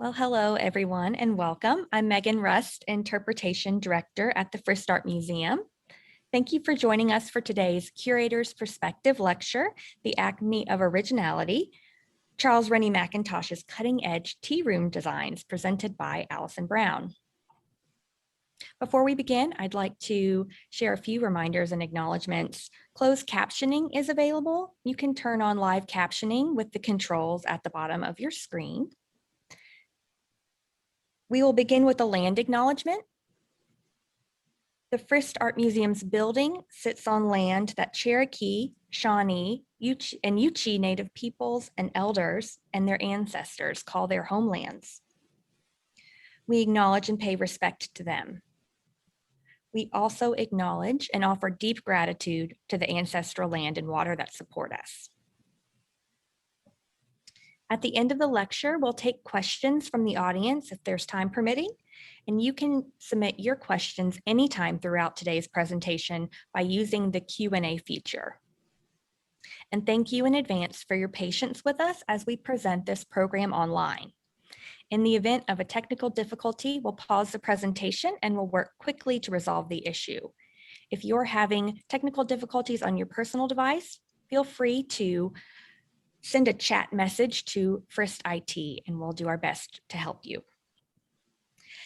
Well, hello, everyone, and welcome. I'm Megan Rust, Interpretation Director at the Frist Art Museum. Thank you for joining us for today's Curator's Perspective lecture, The Acme of Originality, Charles Rennie Mackintosh's Cutting-Edge Tearoom Designs, presented by Allison Brown. Before we begin, I'd like to share a few reminders and acknowledgements. Closed captioning is available. You can turn on live captioning with the controls at the bottom of your screen. We will begin with a land acknowledgement. The Frist Art Museum's building sits on land that Cherokee, Shawnee, and Yuchi Native peoples and elders and their ancestors call their homelands. We acknowledge and pay respect to them. We also acknowledge and offer deep gratitude to the ancestral land and water that support us. At the end of the lecture, we'll take questions from the audience if there's time permitting, and you can submit your questions anytime throughout today's presentation by using the Q&A feature. And thank you in advance for your patience with us as we present this program online. In the event of a technical difficulty, we'll pause the presentation and we'll work quickly to resolve the issue. If you're having technical difficulties on your personal device, feel free to send a chat message to Frist IT and we'll do our best to help you.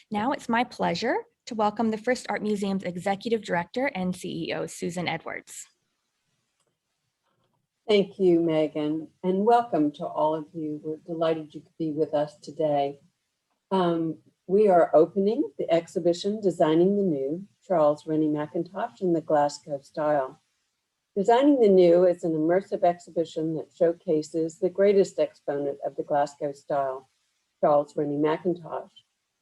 Now it's my pleasure to welcome the Frist Art Museum's Executive Director and CEO, Susan Edwards. Thank you, Megan, and welcome to all of you. We're delighted you could be with us today. We are opening the exhibition, Designing the New, Charles Rennie Mackintosh in the Glasgow Style. Designing the New is an immersive exhibition that showcases the greatest exponent of the Glasgow style, Charles Rennie Mackintosh,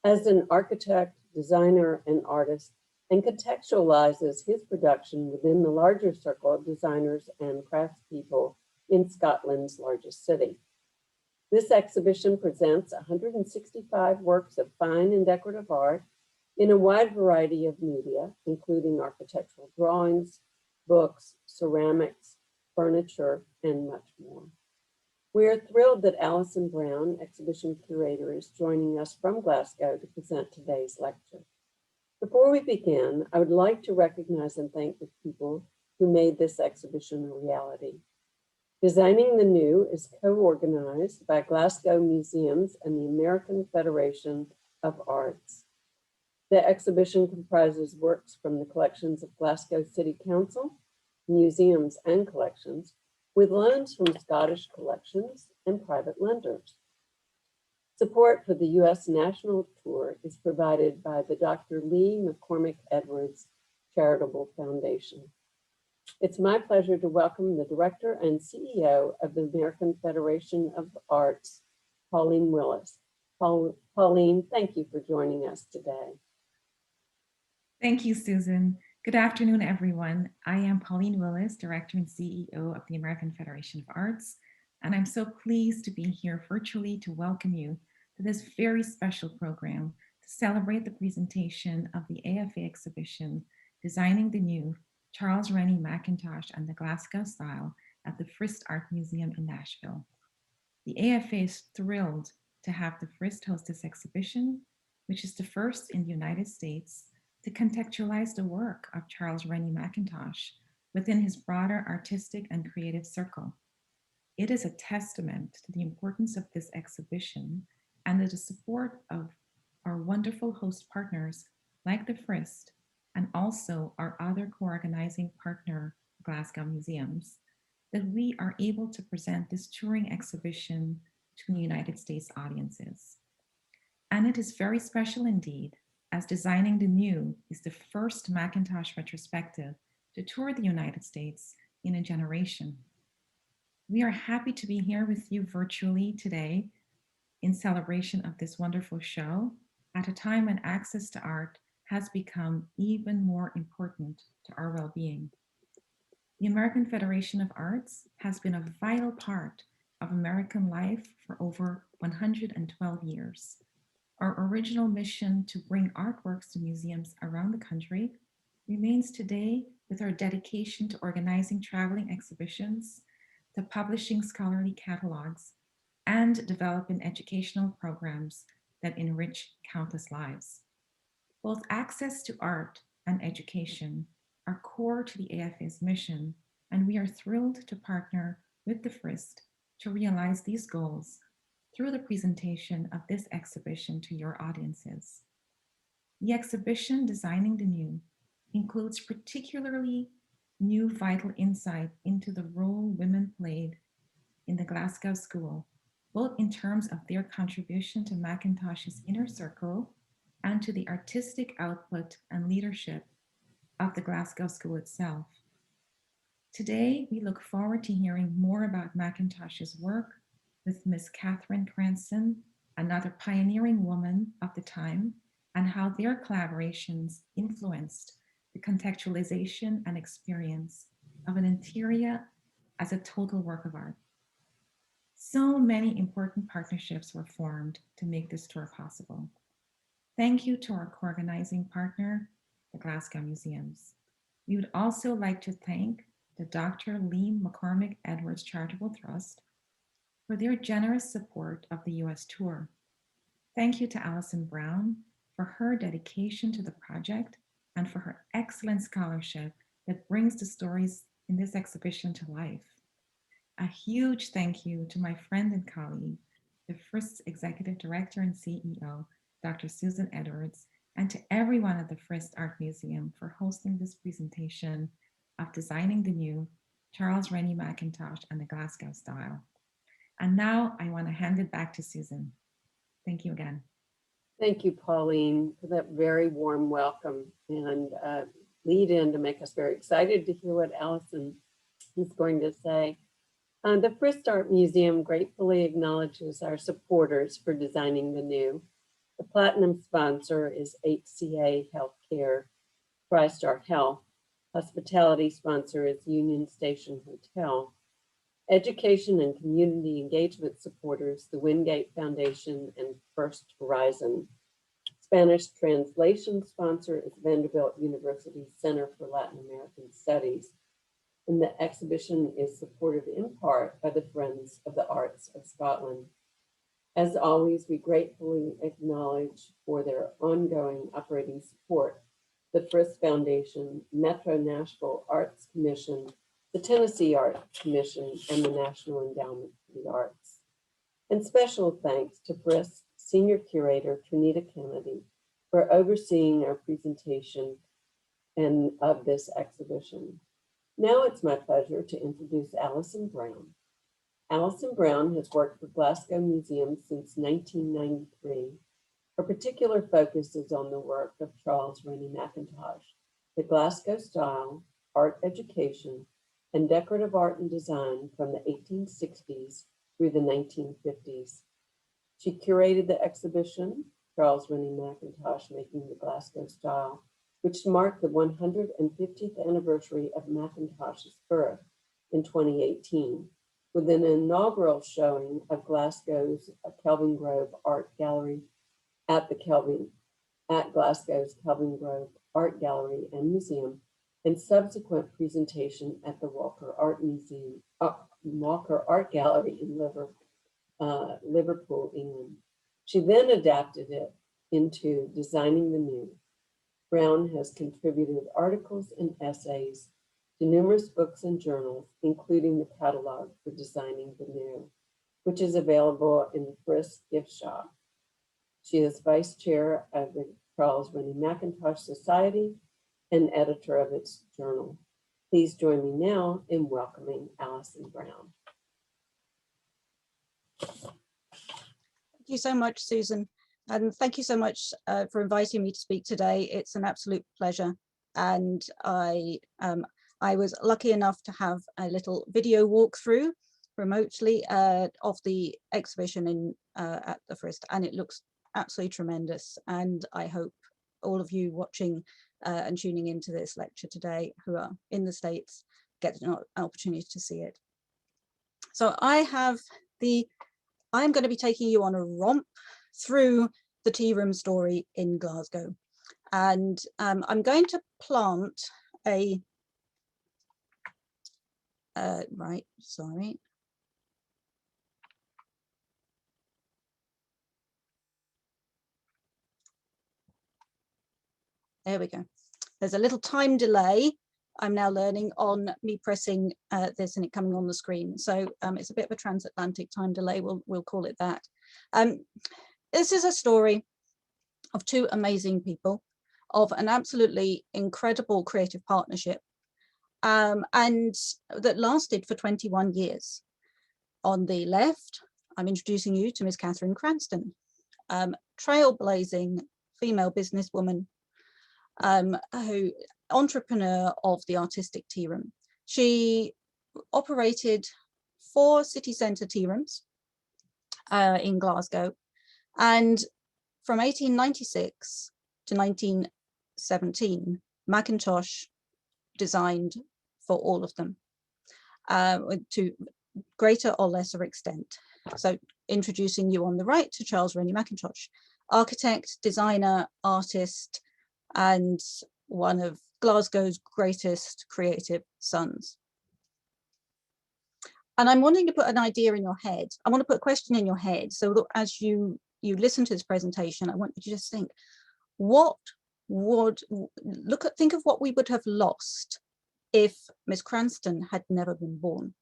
as an architect, designer, and artist, and contextualizes his production within the larger circle of designers and craftspeople in Scotland's largest city. This exhibition presents 165 works of fine and decorative art in a wide variety of media, including architectural drawings, books, ceramics, furniture, and much more. We are thrilled that Allison Brown, exhibition curator, is joining us from Glasgow to present today's lecture. Before we begin, I would like to recognize and thank the people who made this exhibition a reality. Designing the New is co-organized by Glasgow Museums and the American Federation of Arts. The exhibition comprises works from the collections of Glasgow City Council, museums and collections, with loans from Scottish collections and private lenders. Support for the U.S. National Tour is provided by the Dr. Lee McCormick Edwards Charitable Foundation. It's my pleasure to welcome the Director and CEO of the American Federation of Arts, Pauline Willis. Pauline, thank you for joining us today. Thank you, Susan. Good afternoon, everyone. I am Pauline Willis, Director and CEO of the American Federation of Arts, and I'm so pleased to be here virtually to welcome you to this very special program to celebrate the presentation of the AFA exhibition, Designing the New, Charles Rennie Mackintosh and the Glasgow Style at the Frist Art Museum in Nashville. The AFA is thrilled to have the Frist host this exhibition, which is the first in the United States to contextualize the work of Charles Rennie Mackintosh within his broader artistic and creative circle. It is a testament to the importance of this exhibition and the support of our wonderful host partners like the Frist and also our other co-organizing partner, Glasgow Museums, that we are able to present this touring exhibition to the United States audiences. And it is very special indeed, as Designing the New is the first Mackintosh retrospective to tour the United States in a generation. We are happy to be here with you virtually today in celebration of this wonderful show at a time when access to art has become even more important to our well-being. The American Federation of Arts has been a vital part of American life for over 112 years. Our original mission to bring artworks to museums around the country remains today with our dedication to organizing traveling exhibitions, to publishing scholarly catalogs, and developing educational programs that enrich countless lives. Both access to art and education are core to the AFA's mission, and we are thrilled to partner with the Frist to realize these goals through the presentation of this exhibition to your audiences. The exhibition, Designing the New, includes particularly new vital insight into the role women played in the Glasgow School, both in terms of their contribution to Mackintosh's inner circle and to the artistic output and leadership of the Glasgow School itself. Today, we look forward to hearing more about Mackintosh's work with Miss Catherine Cranston, another pioneering woman of the time, and how their collaborations influenced the contextualization and experience of an interior as a total work of art. So many important partnerships were formed to make this tour possible. Thank you to our co-organizing partner, the Glasgow Museums. We would also like to thank the Dr. Lee McCormick Edwards Charitable Trust for their generous support of the US tour. Thank you to Alison Brown for her dedication to the project and for her excellent scholarship that brings the stories in this exhibition to life. A huge thank you to my friend and colleague, the Frist Executive Director and CEO, Dr. Susan Edwards, and to everyone at the Frist Art Museum for hosting this presentation of Designing the New, Charles Rennie Mackintosh and the Glasgow Style. And now I want to hand it back to Susan. Thank you again. Thank you, Pauline, for that very warm welcome and lead in to make us very excited to hear what Alison is going to say. The Frist Art Museum gratefully acknowledges our supporters for Designing the New. The platinum sponsor is HCA Healthcare, TriStar Health. Hospitality sponsor is Union Station Hotel. Education and community engagement supporters, the Wingate Foundation and First Horizon. Spanish translation sponsor is Vanderbilt University Center for Latin American Studies. And the exhibition is supported in part by the Friends of the Arts of Scotland. As always, we gratefully acknowledge for their ongoing operating support the Frist Foundation, Metro Nashville Arts Commission, the Tennessee Art Commission, and the National Endowment for the Arts. And special thanks to Frist Senior Curator Trinita Kennedy for overseeing our presentation and of this exhibition. Now it's my pleasure to introduce Alison Brown. Alison Brown has worked for Glasgow Museums since 1993. Her particular focus is on the work of Charles Rennie Mackintosh, the Glasgow style, art education, and decorative art and design from the 1860s through the 1950s. She curated the exhibition, Charles Rennie Mackintosh Making the Glasgow Style, which marked the 150th anniversary of Mackintosh's birth in 2018, with an inaugural showing of Glasgow's Kelvin Grove Art Gallery at Glasgow's Kelvin Grove Art Gallery and Museum, and subsequent presentation at the Walker Art Gallery in Liverpool, England. She then adapted it into Designing the New. Brown has contributed articles and essays to numerous books and journals, including the catalog for Designing the New, which is available in the Frist gift shop. She is vice chair of the Charles Rennie Mackintosh Society and editor of its journal. Please join me now in welcoming Alison Brown. Thank you so much, Susan. And thank you so much for inviting me to speak today. It's an absolute pleasure. And I was lucky enough to have a little video walkthrough remotely of the exhibition at the Frist, and it looks absolutely tremendous. And I hope all of you watching and tuning into this lecture today who are in the States get an opportunity to see it. So I'm going to be taking you on a romp through the Tearoom story in Glasgow. And I'm going to plant a, there we go. There's a little time delay. I'm now learning on me pressing this and it coming on the screen. So it's a bit of a transatlantic time delay, we'll call it that. This is a story of two amazing people, of an absolutely incredible creative partnership, and that lasted for 21 years. On the left, I'm introducing you to Miss Catherine Cranston, trailblazing female businesswoman, who entrepreneur of the artistic Tearoom. She operated 4 city centre Tearooms in Glasgow, and from 1896 to 1917, Mackintosh designed for all of them, to greater or lesser extent. So introducing you on the right to Charles Rennie Mackintosh, architect, designer, artist, and one of Glasgow's greatest creative sons. And I'm wanting to put an idea in your head. I want to put a question in your head, so that as you listen to this presentation, I want you to just think, think of what we would have lost if Miss Cranston had never been born,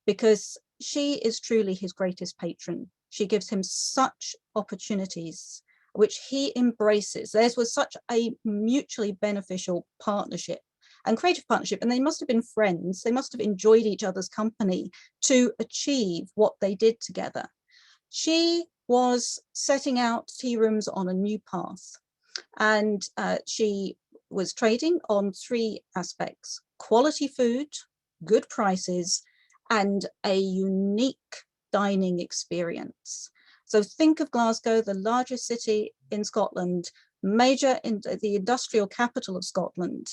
because she is truly his greatest patron. She gives him such opportunities which he embraces. Theirs was such a mutually beneficial partnership and creative partnership, and they must have been friends. They must have enjoyed each other's company to achieve what they did together. She was setting out Tearooms on a new path, and she was trading on 3 aspects: quality food, good prices, and a unique dining experience. So think of Glasgow, the largest city in Scotland, major in the industrial capital of Scotland.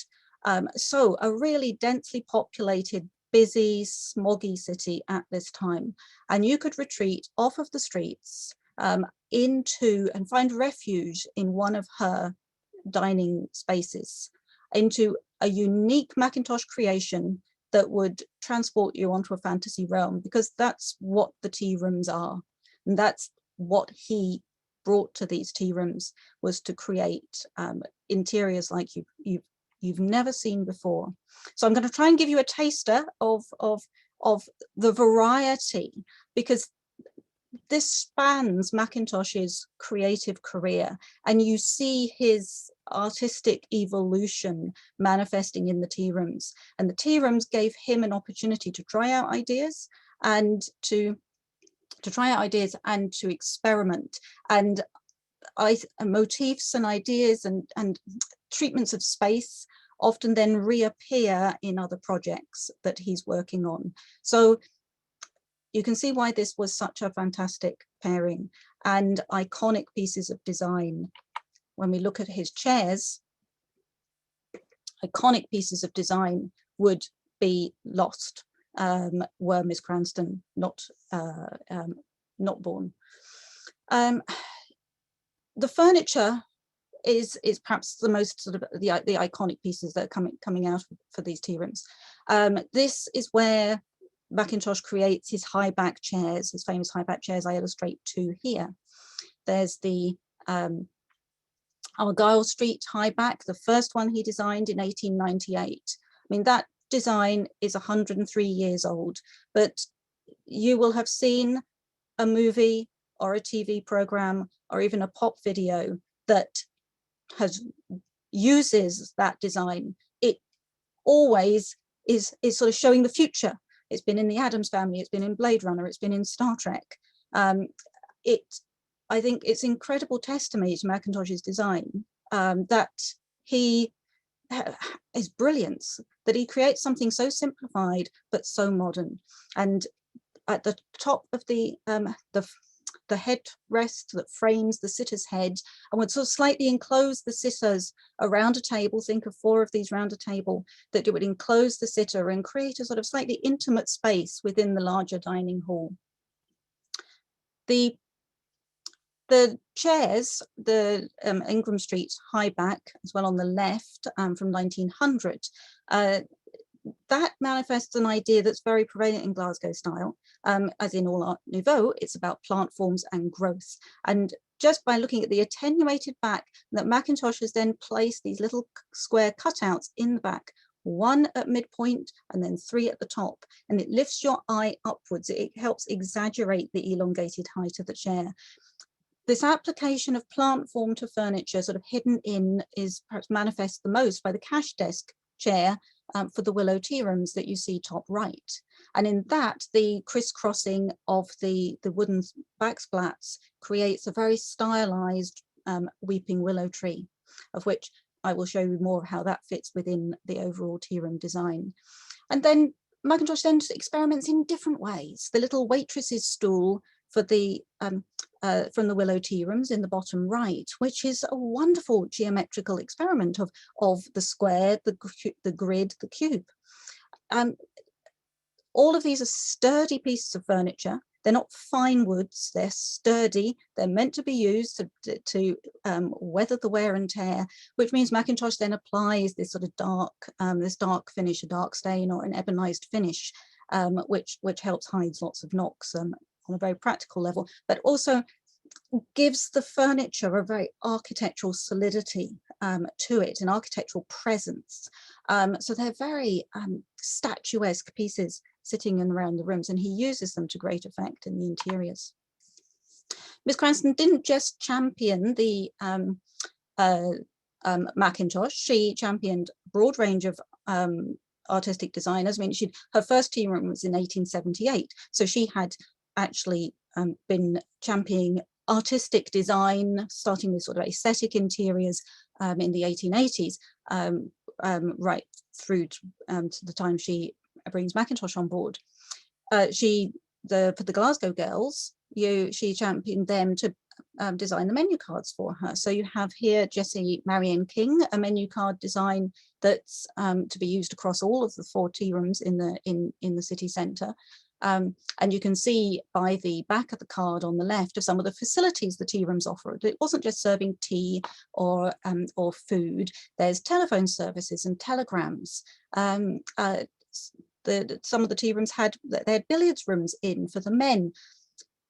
So a really densely populated, busy, smoggy city at this time. And you could retreat off of the streets into and find refuge in one of her dining spaces, into a unique Mackintosh creation that would transport you onto a fantasy realm, because that's what the Tearooms are. And that's what he brought to these Tearooms, was to create interiors like you've never seen before. So I'm going to try and give you a taster of the variety, because this spans Mackintosh's creative career, and you see his artistic evolution manifesting in the Tearooms. And the Tearooms gave him an opportunity to try out ideas and to experiment, and motifs and ideas and treatments of space often then reappear in other projects that he's working on. So you can see why this was such a fantastic pairing and iconic pieces of design. When we look at his chairs, iconic pieces of design would be lost were Miss Cranston not born. The furniture is perhaps the most sort of the iconic pieces that are coming out for these Tearooms. This is where Mackintosh creates his high back chairs, his famous high back chairs. I illustrate 2 here. There's the Argyle Street high back, the first one he designed in 1898. I mean, that design is 103 years old, but you will have seen a movie or a TV program or even a pop video that uses that design. It always is sort of showing the future. It's been in the Addams Family, it's been in Blade Runner, it's been in Star Trek. I think it's incredible testimony to Mackintosh's design, that he is brilliance, that he creates something so simplified but so modern. And at the top of the headrest that frames the sitter's head and would sort of slightly enclose the sitters around a table. Think of 4 of these round a table, that it would enclose the sitter and create a sort of slightly intimate space within the larger dining hall. The chairs, the Ingram Street high back, as well on the left, from 1900, that manifests an idea that's very prevalent in Glasgow style. As in all Art Nouveau, it's about plant forms and growth. And just by looking at the attenuated back, that Mackintosh has then placed these little square cutouts in the back, one at midpoint and then 3 at the top, and it lifts your eye upwards. It helps exaggerate the elongated height of the chair. This application of plant form to furniture, sort of hidden in, is perhaps manifest the most by the cash desk chair for the Willow Tearooms that you see top right. And in that, the crisscrossing of the wooden backsplats creates a very stylized weeping willow tree, of which I will show you more of how that fits within the overall tearoom design. And then Mackintosh then experiments in different ways. The little waitress's stool for the from the Willow Tearooms in the bottom right, which is a wonderful geometrical experiment of the square, the grid, the cube. All of these are sturdy pieces of furniture. They're not fine woods, they're sturdy. They're meant to be used to weather the wear and tear, which means Mackintosh then applies this sort of dark finish, a dark stain or an ebonized finish, which helps hide lots of knocks on a very practical level, but also gives the furniture a very architectural solidity to it, an architectural presence. So they're very statuesque pieces sitting in around the rooms, and he uses them to great effect in the interiors. Miss Cranston didn't just champion the Mackintosh, she championed a broad range of artistic designers. I mean, her first tea room was in 1878, so she had actually been championing artistic design, starting with sort of aesthetic interiors in the 1880s, right through to the time she brings Mackintosh on board. For the Glasgow girls, she championed them to design the menu cards for her. So you have here Jessie Marion King, a menu card design that's to be used across all of the 4 tea rooms in the city centre. And you can see by the back of the card on the left of some of the facilities the tea rooms offered. It wasn't just serving tea or food. There's telephone services and telegrams. Some of the tea rooms had billiards rooms in for the men.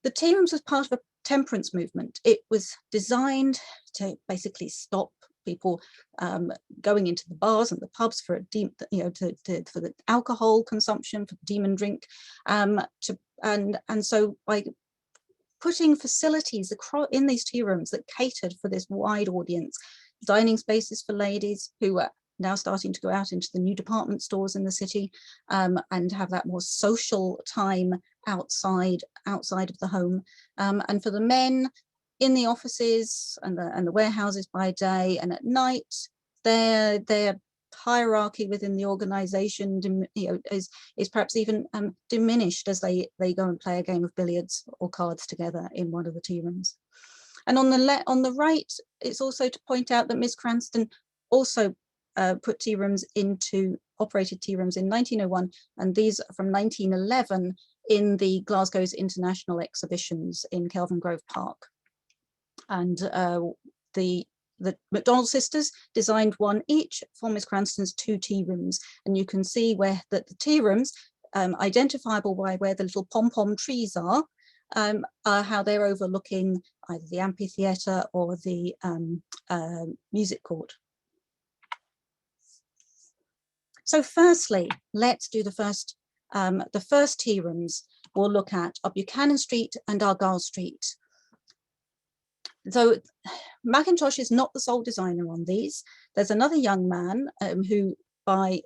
The tea rooms was part of a temperance movement. It was designed to basically stop people going into the bars and the pubs for for the alcohol consumption, for the demon drink, and so by putting facilities in these tea rooms that catered for this wide audience, dining spaces for ladies who were now starting to go out into the new department stores in the city and have that more social time outside of the home, and for the men in the offices and the warehouses by day, and at night their hierarchy within the organization is perhaps even diminished as they go and play a game of billiards or cards together in one of the tea rooms. And on the right, it's also to point out that Miss Cranston also put tea rooms operated tea rooms in 1901, and these are from 1911 in the Glasgow's International Exhibitions in Kelvin Grove Park. And the McDonald sisters designed one each for Miss Cranston's 2 tea rooms, and you can see where the tea rooms, identifiable by where the little pom-pom trees are how they're overlooking either the amphitheatre or the music court. So firstly, let's do the first tea rooms we'll look at are Buchanan Street and Argyle Street. So Mackintosh is not the sole designer on these. There's another young man who, by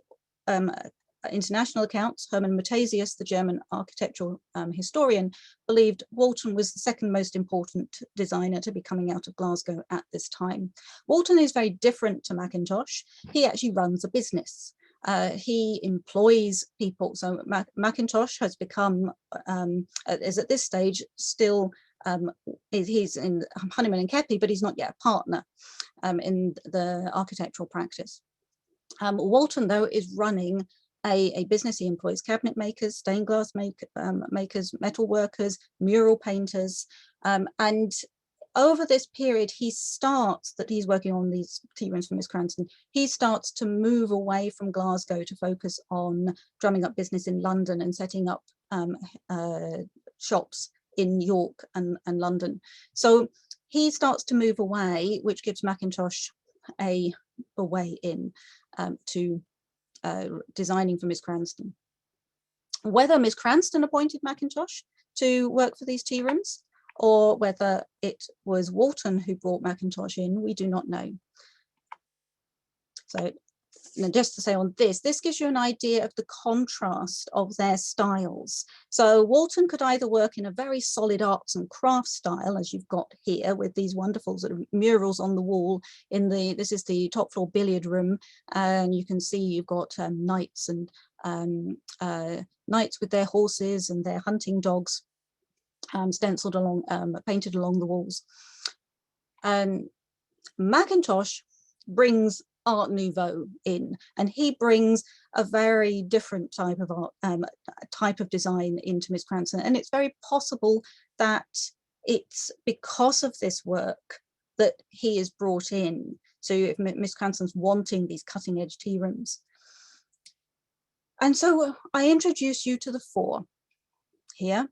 international accounts, Hermann Matthesius, the German architectural historian, believed Walton was the second most important designer to be coming out of Glasgow at this time. Walton is very different to Mackintosh. He actually runs a business. He employs people. So Mackintosh has become, is at this stage still, he's in Honeyman and Kepi, but he's not yet a partner in the architectural practice. Walton, though, is running a business. He employs cabinet makers, stained glass makers, metal workers, mural painters, and over this period, he's working on these tea rooms for Miss Cranston. He starts to move away from Glasgow to focus on drumming up business in London and setting up shops in York and London. So he starts to move away, which gives Mackintosh a way in to designing for Miss Cranston. Whether Miss Cranston appointed Mackintosh to work for these tea rooms, or whether it was Walton who brought Mackintosh in, we do not know. So just to say on this gives you an idea of the contrast of their styles. So Walton could either work in a very solid arts and crafts style, as you've got here with these wonderful sort of murals on the wall in this is the top floor billiard room, and you can see you've got knights and knights with their horses and their hunting dogs stenciled along, painted along the walls. Mackintosh brings Art Nouveau in, and he brings a very different type of art, type of design into Miss Cranston. And it's very possible that it's because of this work that he is brought in. So if Miss Cranston's wanting these cutting edge tea rooms. And so I introduce you to the four here.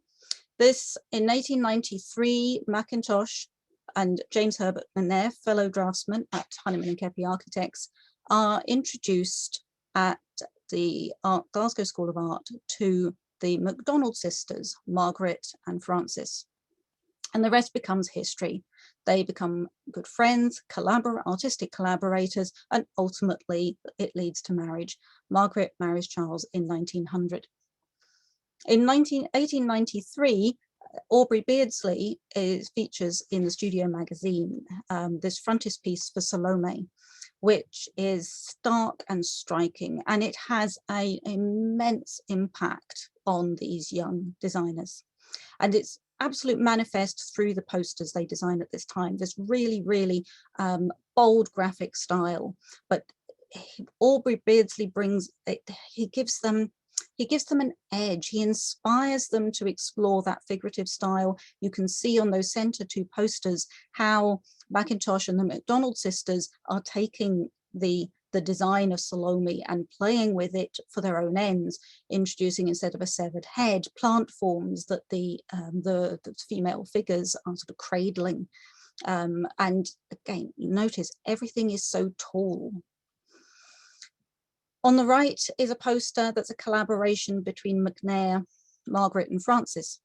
This in 1893, Mackintosh and James Herbert and their fellow draftsmen at Honeyman and Keppie Architects are introduced at the Glasgow School of Art to the MacDonald sisters, Margaret and Frances. And the rest becomes history. They become good friends, artistic collaborators, and ultimately it leads to marriage. Margaret marries Charles in 1900. In 1893, Aubrey Beardsley features in the Studio magazine this frontispiece for Salome, which is stark and striking, and it has an immense impact on these young designers. And it's absolute manifest through the posters they design at this time. This really, really bold graphic style, but Aubrey Beardsley brings it, he gives them an edge. He inspires them to explore that figurative style. You can see on those center two posters how Mackintosh and the MacDonald sisters are taking the design of Salome and playing with it for their own ends, introducing, instead of a severed head, plant forms that the female figures are sort of cradling. And again, you notice everything is so tall. On the right is a poster that's a collaboration between McNair, Margaret and Frances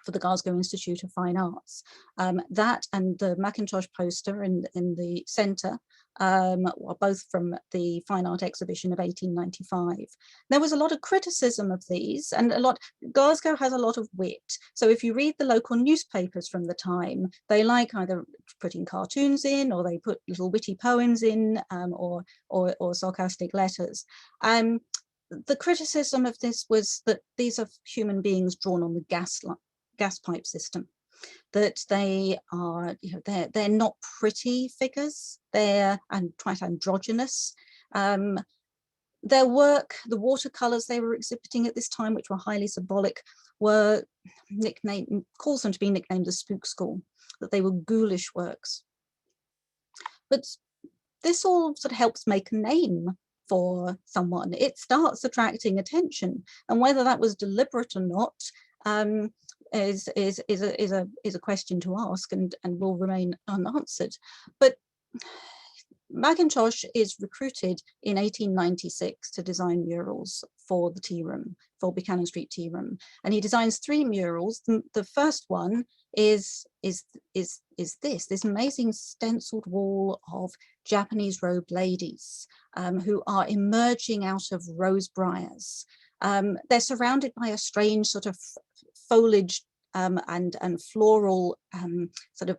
for the Glasgow Institute of Fine Arts. That and the Mackintosh poster in the centre are both from the Fine Art exhibition of 1895. There was a lot of criticism of these, and Glasgow has a lot of wit. So if you read the local newspapers from the time, they like either putting cartoons in, or they put little witty poems in, or sarcastic letters. The criticism of this was that these are human beings drawn on the gas pipe system, that they are, they're not pretty figures, they're quite androgynous. Their work, the watercolors they were exhibiting at this time, which were highly symbolic, were calls them to be nicknamed the Spook School, that they were ghoulish works. But this all sort of helps make a name for someone. It starts attracting attention, and whether that was deliberate or not is a question to ask, and will remain unanswered. But Mackintosh is recruited in 1896 to design murals for the tea room, for Buchanan Street Tea Room, and he designs 3 murals. The first one is this amazing stenciled wall of Japanese robed ladies who are emerging out of rose briars. They're surrounded by a strange sort of foliage and floral sort of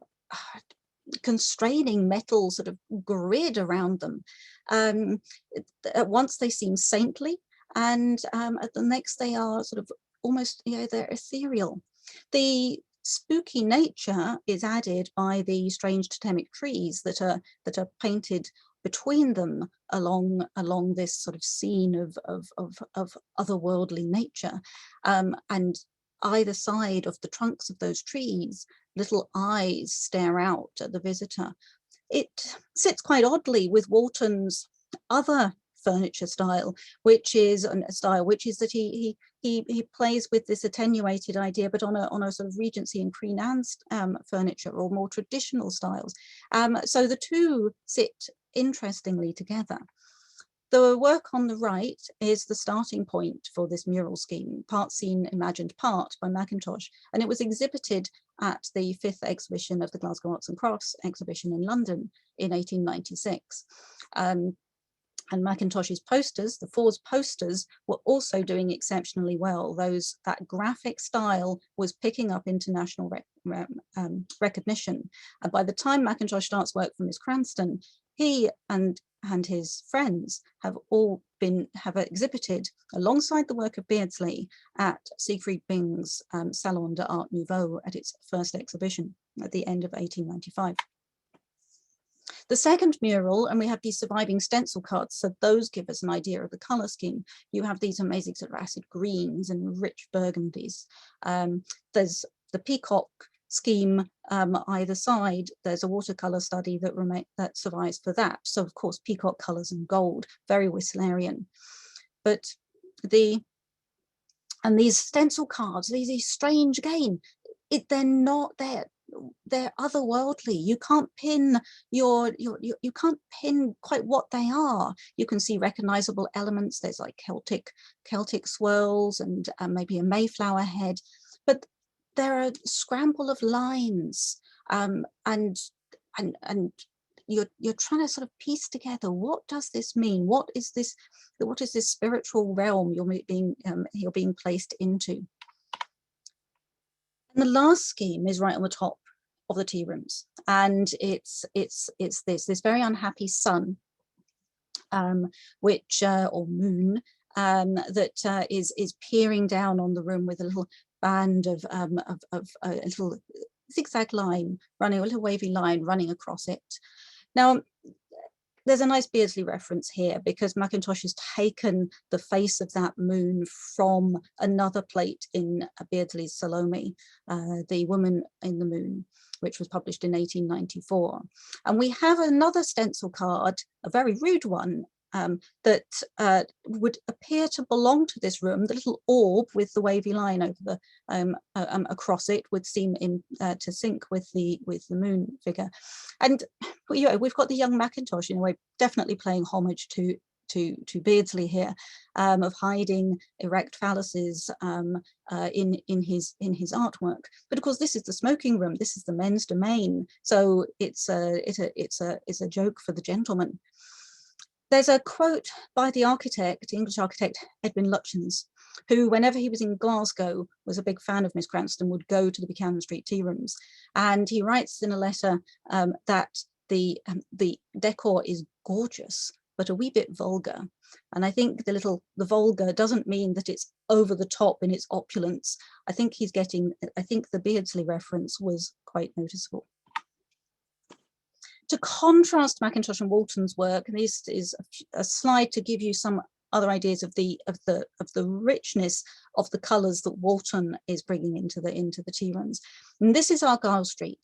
constraining metal sort of grid around them. At once they seem saintly, and at the next they are sort of almost, they're ethereal. The spooky nature is added by the strange totemic trees that are painted between them along this sort of scene of otherworldly nature, and either side of the trunks of those trees, little eyes stare out at the visitor. It sits quite oddly with Walton's other furniture style, which is that he plays with this attenuated idea, but on a sort of Regency and Queen Anne's furniture, or more traditional styles. So the two sit interestingly together. The work on the right is the starting point for this mural scheme, Part Seen, Imagined Part by Mackintosh, and it was exhibited at the 5th exhibition of the Glasgow Arts and Crafts exhibition in London in 1896. And Mackintosh's posters, the Ford's posters, were also doing exceptionally well. That graphic style was picking up international recognition. And by the time Mackintosh starts work for Miss Cranston, he and his friends have exhibited alongside the work of Beardsley at Siegfried Bing's Salon de Art Nouveau at its first exhibition at the end of 1895. The second mural, and we have these surviving stencil cards, so those give us an idea of the color scheme. You have these amazing sort of acid greens and rich burgundies. There's the peacock scheme either side. There's a watercolor study that survives for that. So of course, peacock colors and gold, very Whistlerian. But these stencil cards, these strange again, they're otherworldly. You can't pin you can't pin quite what they are. You can see recognizable elements. There's like Celtic swirls and maybe a Mayflower head, but there are a scramble of lines, and you're trying to sort of piece together, what does this mean? What is this spiritual realm you're being placed into? And the last scheme is right on the top of the tea rooms, and it's this very unhappy sun, or moon, that is peering down on the room with a little band of a little zigzag line running, a little wavy line running across it. Now, there's a nice Beardsley reference here because Mackintosh has taken the face of that moon from another plate in Beardsley's Salome, The Woman in the Moon, which was published in 1894. And we have another stencil card, a very rude one, that would appear to belong to this room. The little orb with the wavy line over the across it would seem to sync with the moon figure. And we've got the young Mackintosh in a way definitely paying homage to Beardsley here, of hiding erect phalluses in his artwork. But of course, this is the smoking room. This is the men's domain. So it's a joke for the gentleman. There's a quote by the English architect, Edwin Lutyens, who, whenever he was in Glasgow, was a big fan of Miss Cranston, would go to the Buchanan Street tea rooms. And he writes in a letter that the decor is gorgeous, but a wee bit vulgar. And I think the vulgar doesn't mean that it's over the top in its opulence. I think the Beardsley reference was quite noticeable. To contrast Mackintosh and Walton's work, and this is a slide to give you some other ideas of the richness of the colours that Walton is bringing into the tea rooms. And this is Argyle Street.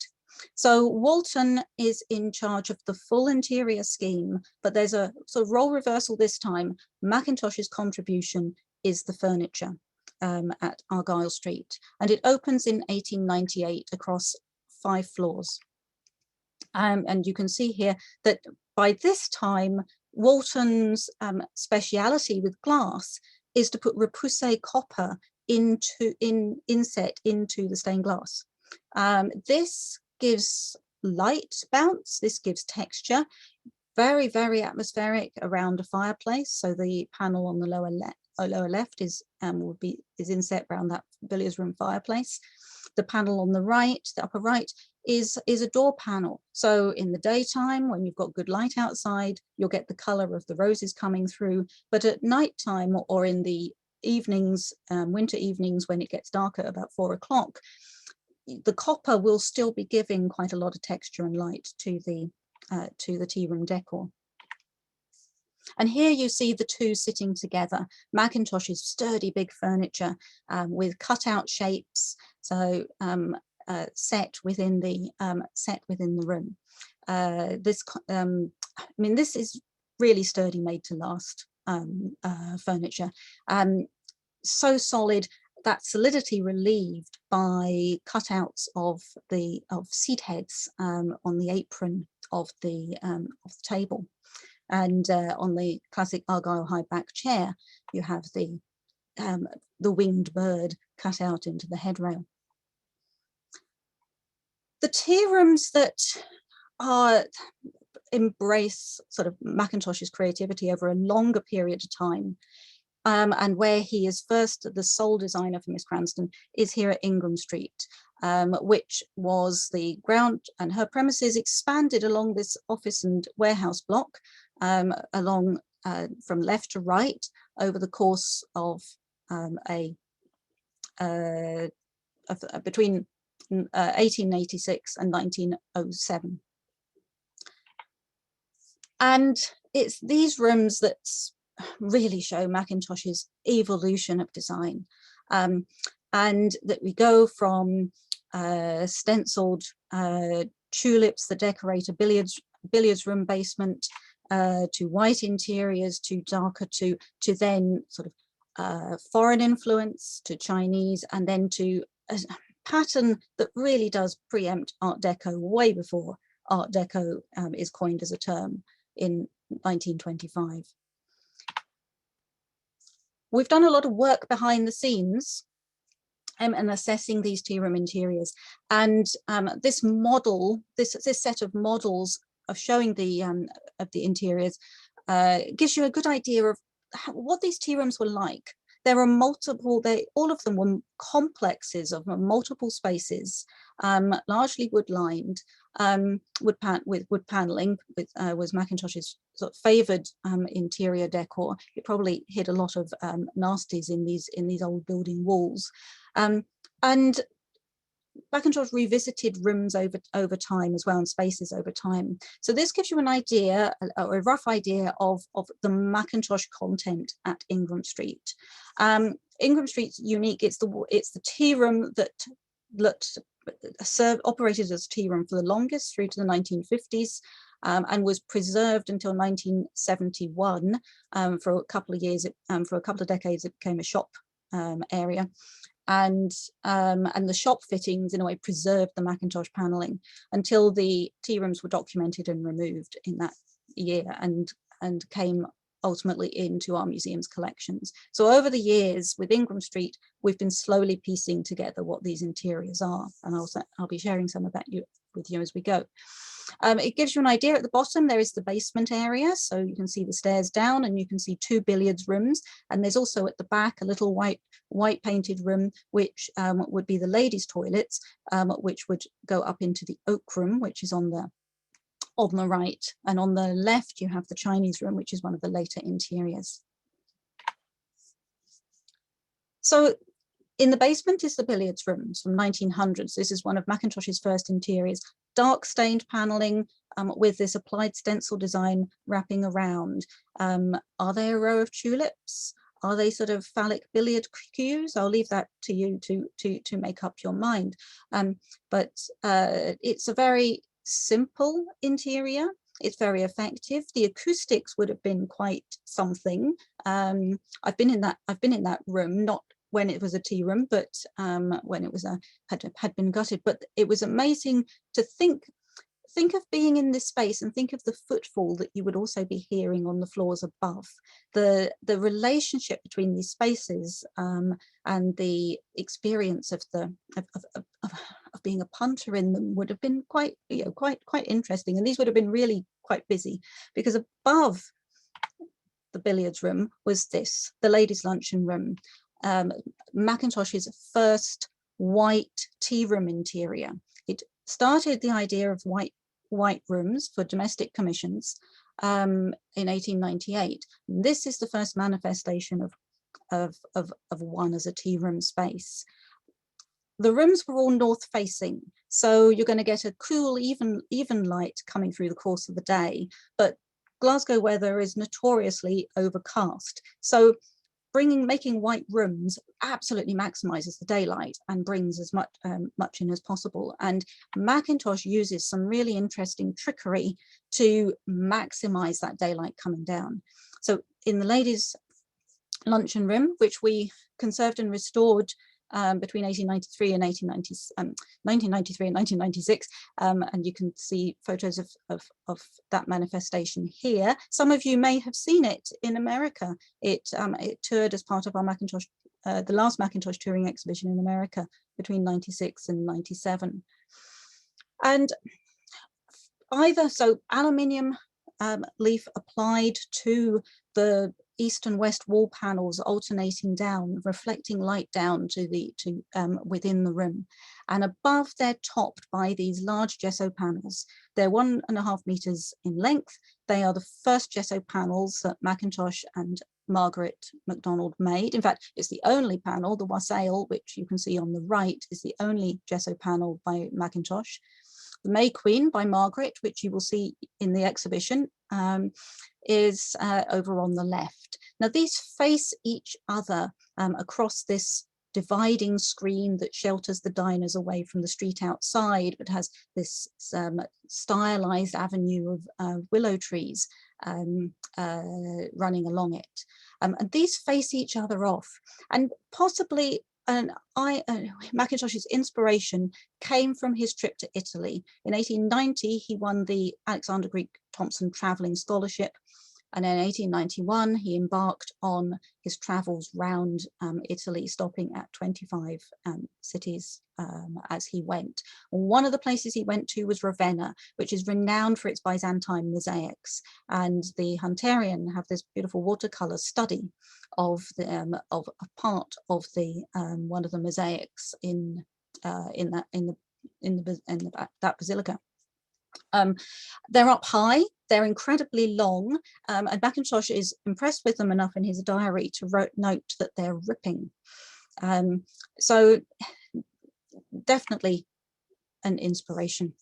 So Walton is in charge of the full interior scheme, but there's a sort of role reversal this time. Mackintosh's contribution is the furniture at Argyle Street, and it opens in 1898 across 5 floors. And you can see here that by this time, Walton's speciality with glass is to put repoussé copper inset into the stained glass. This gives light bounce, this gives texture, very, very atmospheric around a fireplace. So the panel on the lower left is inset around that billiards room fireplace. The panel on the right, the upper right, is a door panel. So in the daytime, when you've got good light outside, you'll get the color of the roses coming through. But at nighttime or in the evenings, winter evenings, when it gets darker about 4 o'clock, the copper will still be giving quite a lot of texture and light to the tea room decor. And here you see the two sitting together. Mackintosh's sturdy big furniture with cutout shapes, so set within the room. This is really sturdy, made to last. furniture. So solid, that solidity relieved by cutouts of seat heads on the apron of the table. And on the classic Argyle high back chair, you have the winged bird cut out into the headrail. The tea rooms that embrace sort of Mackintosh's creativity over a longer period of time, and where he is first the sole designer for Miss Cranston, is here at Ingram Street, which was the ground, and her premises expanded along this office and warehouse block, along from left to right over the course of between 1886 and 1907. And it's these rooms that really show Mackintosh's evolution of design, and that we go from stenciled tulips, the decorator billiards room basement, to white interiors, to darker, to then sort of foreign influence, to Chinese, and then to a pattern that really does preempt Art Deco way before Art Deco is coined as a term in 1925. We've done a lot of work behind the scenes and assessing these tea room interiors, and this model, this set of models of showing the interiors gives you a good idea of what these tea rooms were like. There are multiple, all of them were complexes of multiple spaces, largely wood-lined, with wood paneling, was Mackintosh's sort of favoured interior decor. It probably hid a lot of nasties in these old building walls, and Mackintosh revisited rooms over time as well, and spaces over time. So this gives you an idea, or a rough idea of the Mackintosh content at Ingram Street. Ingram Street's unique. It's the tea room that operated as a tea room for the longest, through to the 1950s, and was preserved until 1971. For a couple of years, for a couple of decades, it became a shop area. And the shop fittings in a way preserved the Mackintosh paneling until the tea rooms were documented and removed in that year, and came ultimately into our museum's collections. So over the years with Ingram Street, we've been slowly piecing together what these interiors are, and I'll be sharing some of that with you as we go. It gives you an idea. At the bottom there is the basement area, so you can see the stairs down, and you can see 2 billiards rooms, and there's also at the back a little white painted room, which would be the ladies' toilets, which would go up into the oak room, which is on the right, and on the left you have the Chinese room, which is one of the later interiors. So in the basement is the billiards rooms from 1900s. This is one of Mackintosh's first interiors. Dark stained paneling with this applied stencil design wrapping around. Are they a row of tulips? Are they sort of phallic billiard cues? I'll leave that to you to make up your mind. But it's a very simple interior. It's very effective. The acoustics would have been quite something. I've been in that room, not when it was a tea room, but when it was had been gutted. But it was amazing to think of being in this space, and think of the footfall that you would also be hearing on the floors above. The relationship between these spaces and the experience of being a punter in them would have been quite interesting. And these would have been really quite busy, because above the billiards room was the ladies' luncheon room. Mackintosh's first white tea room interior. It started the idea of white rooms for domestic commissions in 1898. This is the first manifestation of one as a tea room space. The rooms were all north facing, so you're going to get a cool, even light coming through the course of the day, but Glasgow weather is notoriously overcast. So making white rooms absolutely maximizes the daylight and brings as much in as possible. And Mackintosh uses some really interesting trickery to maximize that daylight coming down. So in the ladies' luncheon room, which we conserved and restored between 1893 and 1993 and 1996, and you can see photos of that manifestation here. Some of you may have seen it in America. It toured as part of our Mackintosh, the last Mackintosh touring exhibition in America between 96 and 97. And either so aluminium leaf applied to the east and west wall panels, alternating down, reflecting light down to within the room, and above they're topped by these large gesso panels. They're 1.5 meters in length. They are the first gesso panels that Mackintosh and Margaret MacDonald made. In fact, it's the only panel. The wassail, which you can see on the right, is the only gesso panel by Mackintosh. The May Queen by Margaret, which you will see in the exhibition, is over on the left. Now these face each other across this dividing screen that shelters the diners away from the street outside, but has this stylized avenue of willow trees running along it. And these face each other off, and possibly Mackintosh's inspiration came from his trip to Italy. In 1890, he won the Alexander Greek Thompson Travelling Scholarship. And in 1891, he embarked on his travels round Italy, stopping at 25 cities as he went. One of the places he went to was Ravenna, which is renowned for its Byzantine mosaics. And the Hunterian have this beautiful watercolor study of a part of the one of the mosaics in that basilica. They're up high, they're incredibly long, and Mackintosh is impressed with them enough in his diary to note that they're ripping. So definitely an inspiration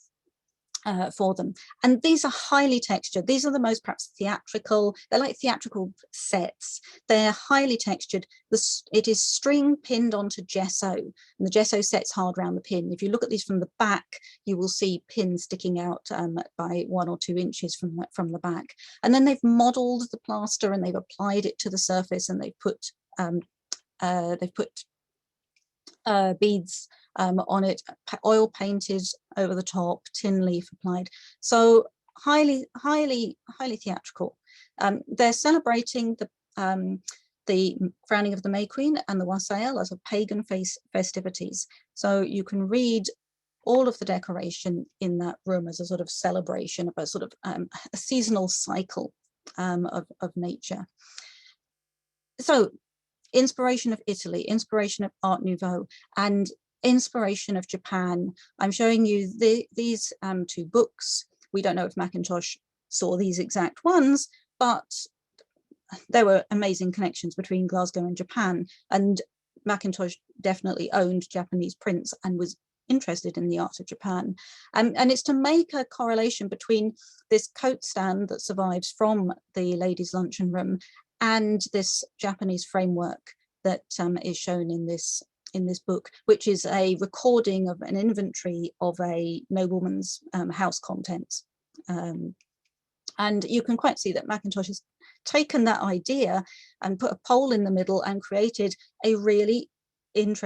for them. And these are highly textured. These are the most perhaps theatrical, they're like theatrical sets. They're highly textured. It is string pinned onto gesso, and the gesso sets hard around the pin. If you look at these from the back, you will see pins sticking out by 1 or 2 inches from the back. And then they've modeled the plaster and they've applied it to the surface, and they've put beads on it, oil painted over the top, tin leaf applied. So highly theatrical. They're celebrating the crowning of the May Queen and the wassail as a pagan festivities. So you can read all of the decoration in that room as a sort of celebration of a sort of a seasonal cycle of nature. So inspiration of Italy, inspiration of Art Nouveau, and inspiration of Japan. I'm showing you these 2 books. We don't know if Mackintosh saw these exact ones, but there were amazing connections between Glasgow and Japan, and Mackintosh definitely owned Japanese prints and was interested in the art of Japan. And it's to make a correlation between this coat stand that survives from the ladies' luncheon room and this Japanese framework that is shown in this book, which is a recording of an inventory of a nobleman's house contents. And you can quite see that Mackintosh has taken that idea and put a pole in the middle and created a really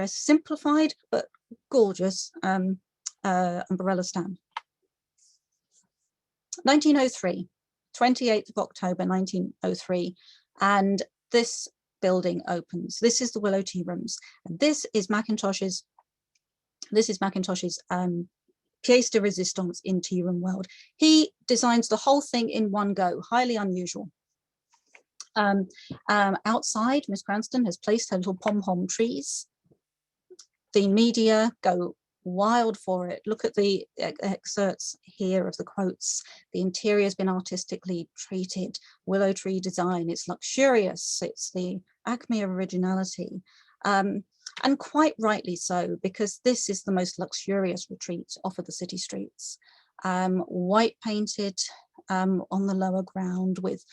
simplified but gorgeous umbrella stand. 1903, 28th of October 1903, and this building opens. This is the Willow Tearooms, and this is Mackintosh's pièce de résistance in tea room world. He designs the whole thing in one go, highly unusual. Outside, Miss Cranston has placed her little pom-pom trees. The media go wild for it. Look at the excerpts here of the quotes. The interior has been artistically treated. Willow tree design, it's luxurious. It's the acme of originality. And quite rightly so, because this is the most luxurious retreat off of the city streets. White painted on the lower ground with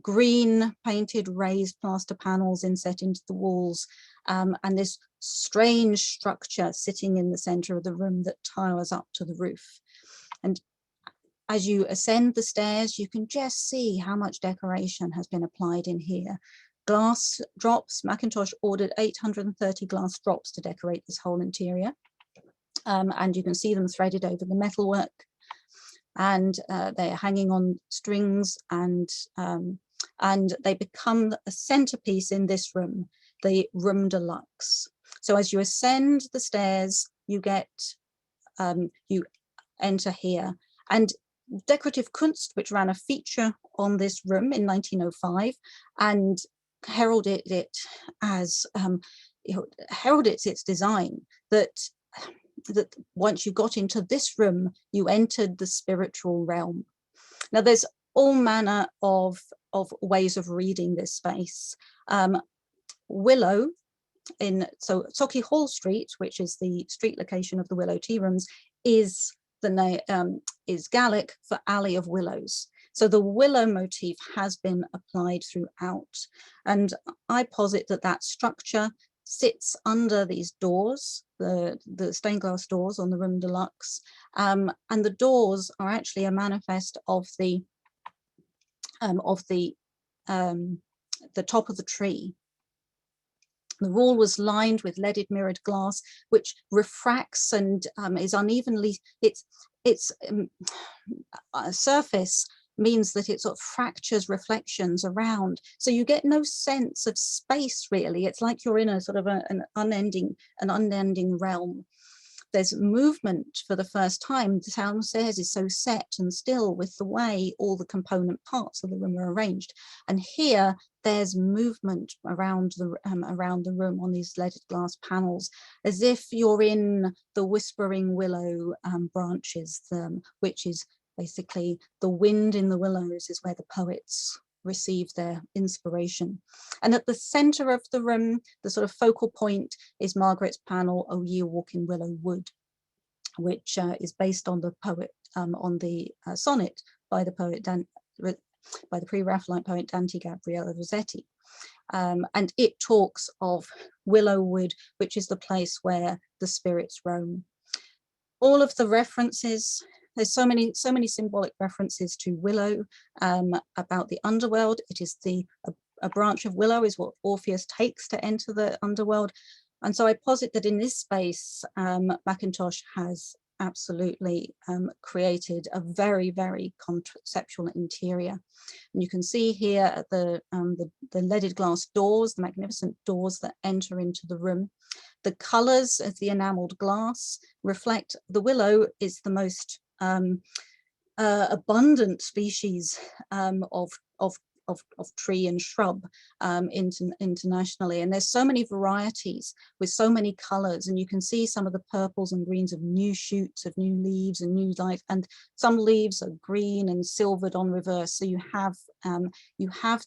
green painted raised plaster panels inset into the walls, and this strange structure sitting in the center of the room that towers up to the roof. And as you ascend the stairs, you can just see how much decoration has been applied in here. Glass drops, Mackintosh ordered 830 glass drops to decorate this whole interior. And you can see them threaded over the metalwork, and they're hanging on strings, and they become a centerpiece in this room, the room deluxe. So as you ascend the stairs, you you enter here, and Decorative Kunst, which ran a feature on this room in 1905 and heralded it as heralded its design, that once you got into this room, you entered the spiritual realm. Now there's all manner of ways of reading this space. Willow so Sauchiehall Street, which is the street location of the Willow Tearooms, is the name is Gaelic for Alley of Willows. So the willow motif has been applied throughout, and I posit that that structure sits under these doors, the stained glass doors on the room deluxe, and the doors are actually a manifest of the top of the tree. The wall was lined with leaded mirrored glass, which refracts and is unevenly, its surface means that it sort of fractures reflections around. So you get no sense of space really. It's like you're in a sort of an unending realm. There's movement for the first time. The downstairs is so set and still with the way all the component parts of the room are arranged. And here there's movement around the room on these leaded glass panels, as if you're in the whispering willow branches, which is basically the wind in the willows is where the poets receive their inspiration. And at the center of the room, the sort of focal point is Margaret's panel, "O Ye Walk in Willow Wood," which is based on the poet, on the sonnet by the poet by the pre-Raphaelite poet Dante Gabriele Rossetti. And it talks of Willow Wood, which is the place where the spirits roam. All of the references, there's so many symbolic references to willow, about the underworld. It is a branch of willow is what Orpheus takes to enter the underworld. And so I posit that in this space, Mackintosh has absolutely created a very, very conceptual interior. And you can see here the leaded glass doors, the magnificent doors that enter into the room. The colors of the enameled glass reflect the willow is the most abundant species of tree and shrub internationally, and there's so many varieties with so many colors, and you can see some of the purples and greens of new shoots, of new leaves and new life, and some leaves are green and silvered on reverse, so you have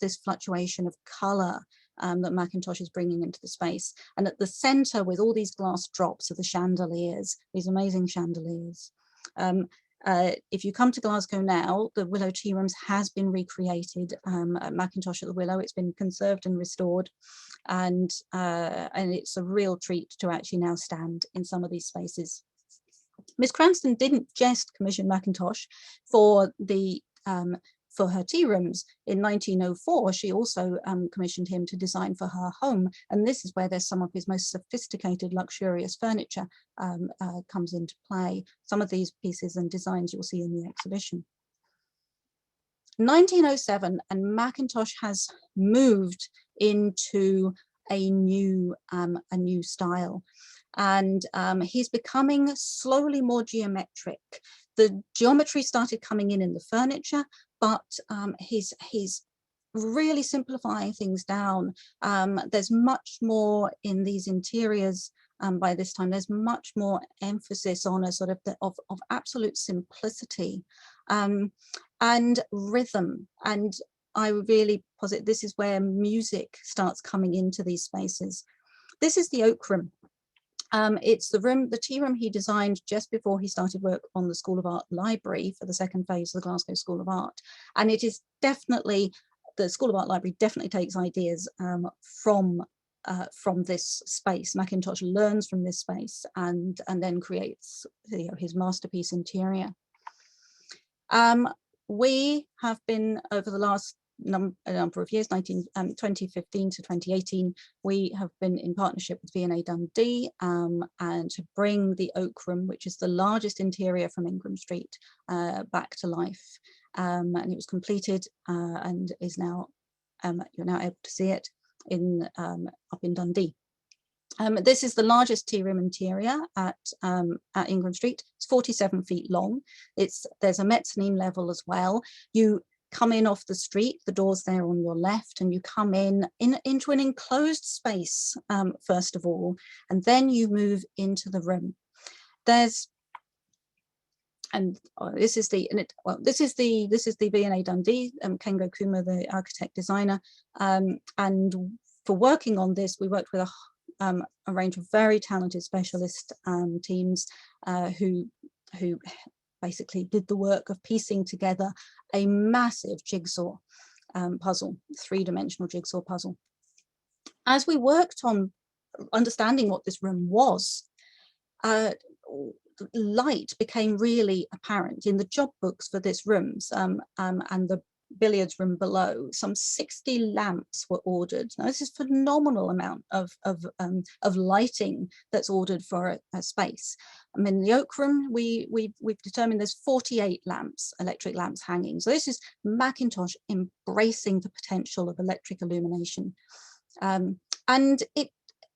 this fluctuation of color that Mackintosh is bringing into the space. And at the center, with all these glass drops, are the chandeliers, these amazing chandeliers. If you come to Glasgow now, the Willow Tearooms has been recreated at Mackintosh at the Willow. It's been conserved and restored, and it's a real treat to actually now stand in some of these spaces. Miss Cranston didn't just commission Mackintosh for her tea rooms. In 1904, she also commissioned him to design for her home, and this is where there's some of his most sophisticated, luxurious furniture comes into play. Some of these pieces and designs you'll see in the exhibition. 1907, and Mackintosh has moved into a new style, and he's becoming slowly more geometric. The geometry started coming in the furniture, but he's really simplifying things down. There's much more in these interiors by this time. There's much more emphasis on a sort of absolute simplicity and rhythm. And I really posit this is where music starts coming into these spaces. This is the Oak Room. It's the tea room he designed just before he started work on the School of Art library for the second phase of the Glasgow School of Art. And it is definitely, the School of Art library definitely takes ideas from this space. Mackintosh learns from this space and then creates his masterpiece interior. We have been, over the last number of years, 2015 to 2018, we have been in partnership with V&A Dundee and to bring the Oak Room, which is the largest interior from Ingram Street, back to life. And it was completed and is now, you're now able to see it in up in Dundee. This is the largest tea room interior at Ingram Street. It's 47 feet long. There's a mezzanine level as well. You come in off the street, the door's there on your left, and you come into an enclosed space first of all, and then you move into the room. This is the V&A Dundee, Kengo Kuma, the architect designer, and for working on this, we worked with a range of very talented specialist teams who basically did the work of piecing together a massive jigsaw puzzle, three-dimensional jigsaw puzzle. As we worked on understanding what this room was, light became really apparent in the job books for this room and the billiards room below. Some 60 lamps were ordered. Now this is a phenomenal amount of lighting that's ordered for a space. In the Oak Room, we've determined there's 48 lamps, electric lamps hanging. So this is Mackintosh embracing the potential of electric illumination. And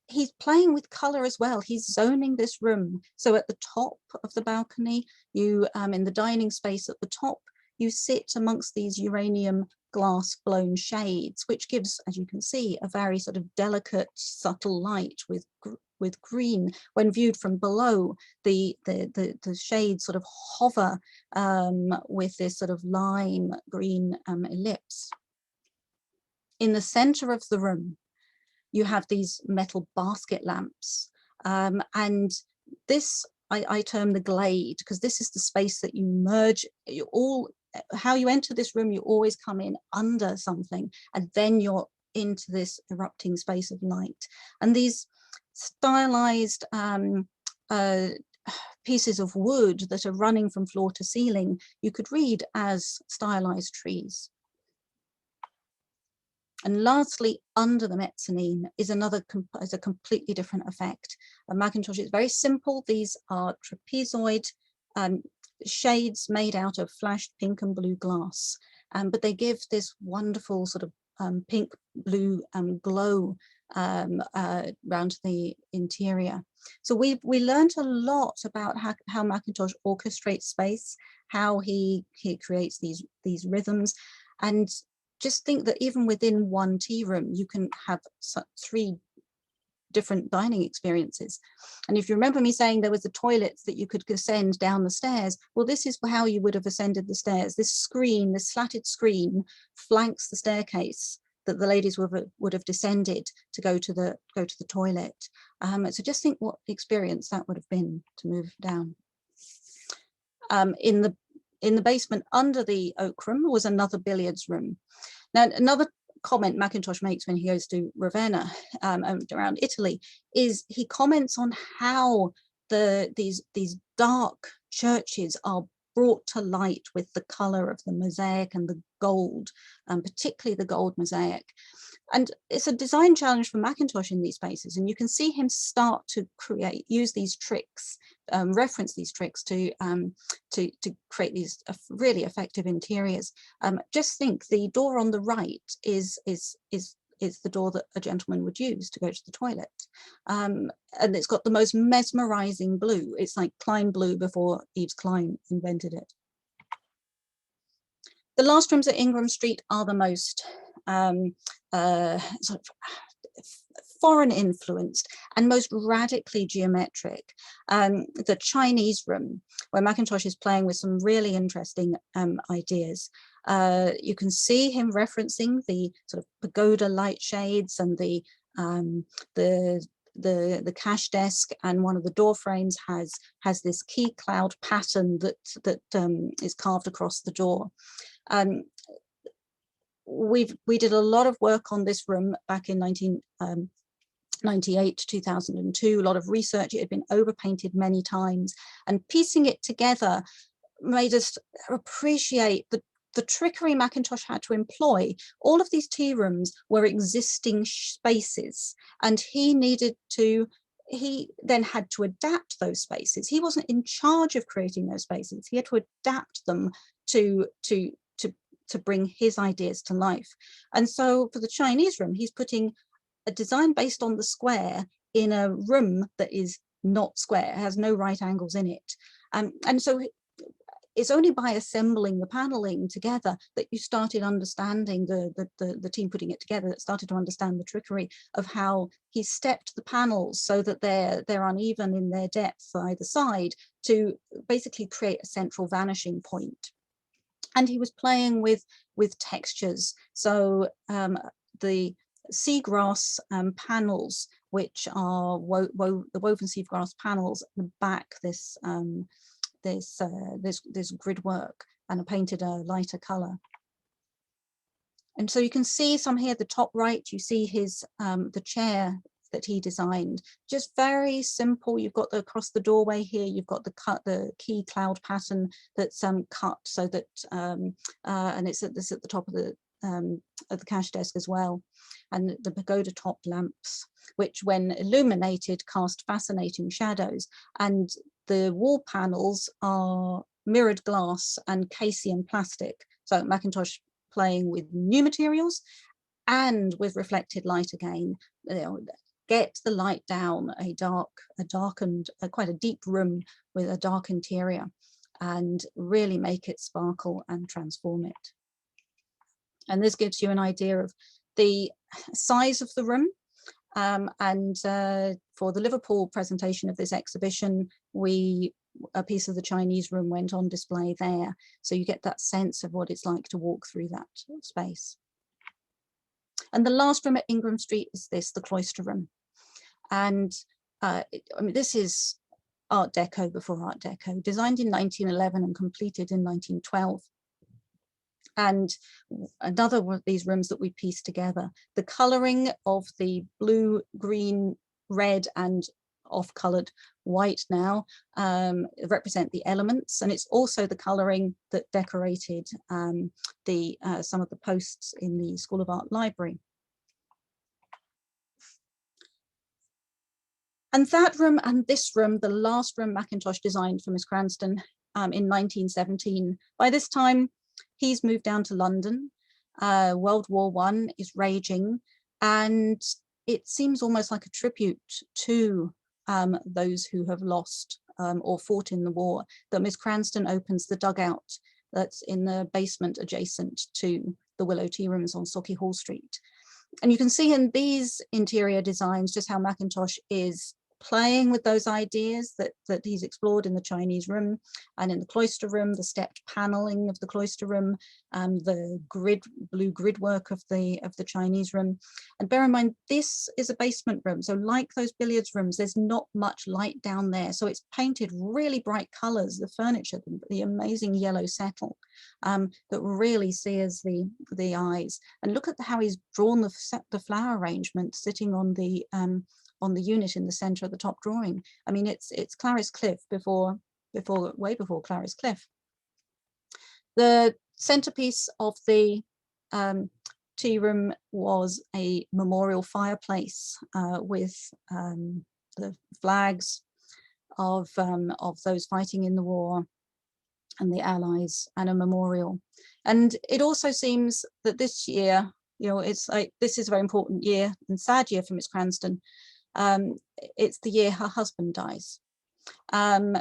he's playing with color as well. He's zoning this room. So at the top of the balcony, you in the dining space at the top, you sit amongst these uranium glass blown shades, which gives, as you can see, a very sort of delicate, subtle light with green. When viewed from below, the shades sort of hover with this sort of lime green ellipse. In the center of the room, you have these metal basket lamps, and this I term the glade, because this is the space that you merge. How you enter this room, you always come in under something, and then you're into this erupting space of light. And these stylized pieces of wood that are running from floor to ceiling, you could read as stylized trees. And lastly, under the mezzanine is a completely different effect. Mackintosh is very simple. These are trapezoid shades made out of flashed pink and blue glass, but they give this wonderful sort of pink blue glow around the interior. So we learned a lot about how Mackintosh orchestrates space, how he creates these rhythms, and just think that even within one tea room, you can have three different dining experiences. And if you remember me saying there was the toilets that you could ascend down the stairs, well, this is how you would have ascended the stairs. This screen, this slatted screen, flanks the staircase that the ladies would have descended to go to the toilet. So just think what experience that would have been to move down. In the basement under the Oak Room was another billiards room. Now, another comment Mackintosh makes when he goes to Ravenna around Italy is he comments on how these dark churches are brought to light with the color of the mosaic and the gold, particularly the gold mosaic. And it's a design challenge for Mackintosh in these spaces, and you can see him start to use these tricks, reference these tricks to create these really effective interiors. Just think, the door on the right is the door that a gentleman would use to go to the toilet, and it's got the most mesmerizing blue. It's like Klein blue before Yves Klein invented it. The last rooms at Ingram Street are the most sort of foreign influenced and most radically geometric. The Chinese room, where Mackintosh is playing with some really interesting ideas. You can see him referencing the sort of pagoda light shades and the cash desk, and one of the door frames has this key cloud pattern that is carved across the door. We did a lot of work on this room back in 1998 to 2002, a lot of research. It had been overpainted many times, and piecing it together, made us appreciate the trickery Mackintosh had to employ. All of these tea rooms were existing spaces, and he then had to adapt those spaces. He wasn't in charge of creating those spaces. He had to adapt them to bring his ideas to life. And so for the Chinese room, he's putting a design based on the square in a room that is not square, has no right angles in it. And so it's only by assembling the paneling together that you started understanding, the team putting it together, that started to understand the trickery of how he stepped the panels so that they're uneven in their depth either side to basically create a central vanishing point. And he was playing with textures. So the seagrass panels, which are the woven seagrass panels at the back, this grid work, and I painted a lighter color. And so you can see some here at the top right, you see his the chair that he designed, just very simple. You've got across the doorway here, you've got the key cloud pattern that's cut so that and it's at the top of the cash desk as well, and the pagoda top lamps, which when illuminated cast fascinating shadows, and the wall panels are mirrored glass and Caesium plastic. So Mackintosh playing with new materials and with reflected light again. Get the light down a darkened, quite a deep room with a dark interior, and really make it sparkle and transform it. And this gives you an idea of the size of the room. For the Liverpool presentation of this exhibition, a piece of the Chinese room went on display there. So you get that sense of what it's like to walk through that space. And the last room at Ingram Street is the Cloister Room. And I mean, this is Art Deco before Art Deco, designed in 1911 and completed in 1912. And another one of these rooms that we pieced together, the colouring of the blue, green, red and off-coloured white now represent the elements, and it's also the colouring that decorated some of the posts in the School of Art library. And that room and this room, the last room Mackintosh designed for Miss Cranston in 1917. By this time, he's moved down to London. World War I is raging, and it seems almost like a tribute to those who have lost or fought in the war, that Miss Cranston opens the dugout that's in the basement adjacent to the Willow Tearooms on Sauchiehall Street. And you can see in these interior designs just how Mackintosh is playing with those ideas that he's explored in the Chinese room and in the Cloister Room, the stepped paneling of the Cloister Room, the blue grid work of the Chinese room. And bear in mind, this is a basement room. So like those billiards rooms, there's not much light down there. So it's painted really bright colors, the furniture, the amazing yellow settle that really sears the eyes. And look at how he's drawn the flower arrangement sitting on the unit in the center of the top drawing. I mean, it's Clarice Cliff way before Clarice Cliff. The centerpiece of the tea room was a memorial fireplace with the flags of those fighting in the war and the Allies, and a memorial. And it also seems that this year, it's like, this is a very important year and sad year for Miss Cranston. It's the year her husband dies,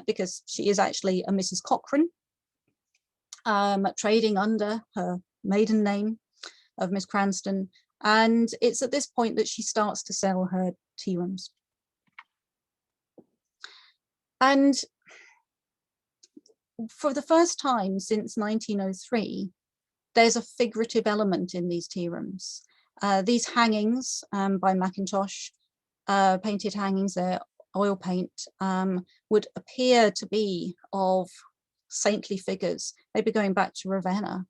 because she is actually a Mrs. Cochrane, trading under her maiden name of Miss Cranston. And it's at this point that she starts to sell her tea rooms. And for the first time since 1903, there's a figurative element in these tea rooms. These hangings by Mackintosh, painted hangings, they're oil paint, would appear to be of saintly figures, maybe going back to Ravenna,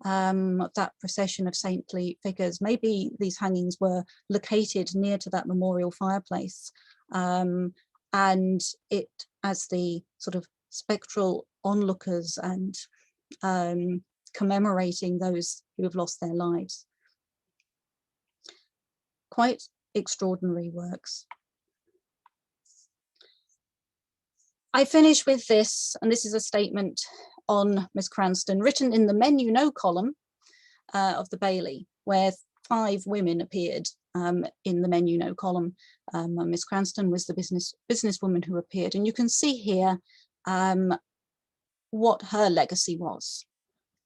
that procession of saintly figures. Maybe these hangings were located near to that memorial fireplace, and it, as the sort of spectral onlookers and commemorating those who have lost their lives. Quite extraordinary works. I finish with this, and this is a statement on Miss Cranston, written in the Men You Know column of the Bailey, where 5 women appeared in the Men You Know column. Miss Cranston was the businesswoman who appeared, and you can see here what her legacy was.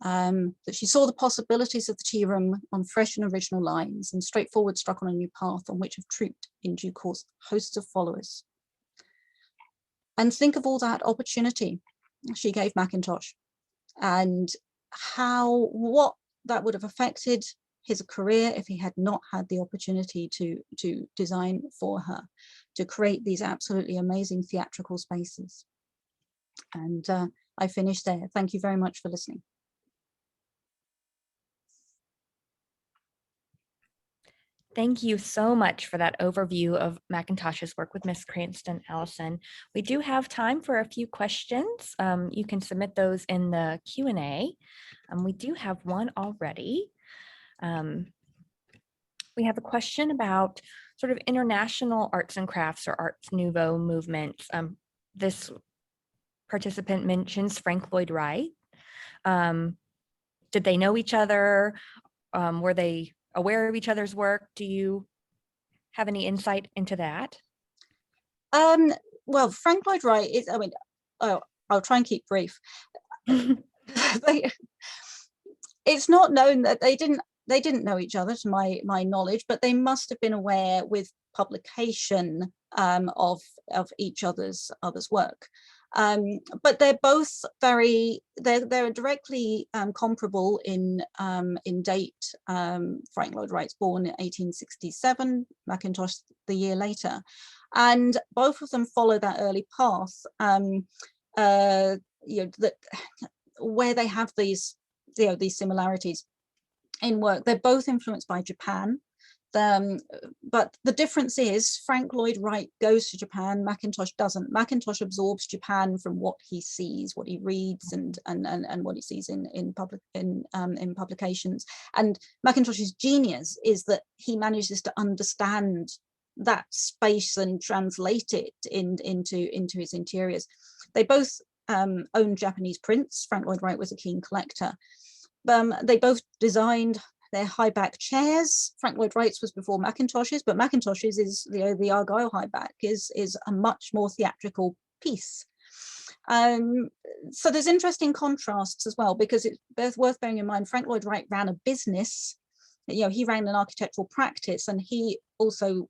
That she saw the possibilities of the tea room on fresh and original lines, and straightforward struck on a new path on which have trooped in due course hosts of followers. And think of all that opportunity she gave Mackintosh, and what that would have affected his career if he had not had the opportunity to design for her, to create these absolutely amazing theatrical spaces. And I finish there. Thank you very much for listening. Thank you so much for that overview of Mackintosh's work with Miss Cranston, Allison. We do have time for a few questions. You can submit those in the Q&A. We do have one already. We have a question about sort of international arts and crafts or Art Nouveau movements. This participant mentions Frank Lloyd Wright. Did they know each other? Were they aware of each other's work? Do you have any insight into that? Well, Frank Lloyd Wright is, I mean, I'll try and keep brief. It's not known that they didn't know each other, to my knowledge, but they must have been aware with publication of each other's work. But they're both they're directly comparable in date. Frank Lloyd Wright's born in 1867, Mackintosh the year later, and both of them follow that early path. That where they have these similarities in work. They're both influenced by Japan. But the difference is Frank Lloyd Wright goes to Japan, Mackintosh doesn't. Mackintosh absorbs Japan from what he sees, what he reads, and what he sees in publications. And Mackintosh's genius is that he manages to understand that space and translate it into his interiors. They both owned Japanese prints. Frank Lloyd Wright was a keen collector. They both designed their high back chairs. Frank Lloyd Wright's was before Mackintosh's, but Mackintosh's is the Argyle high back is a much more theatrical piece. So there's interesting contrasts as well, because it's both worth bearing in mind. Frank Lloyd Wright ran a business. He ran an architectural practice, and he also,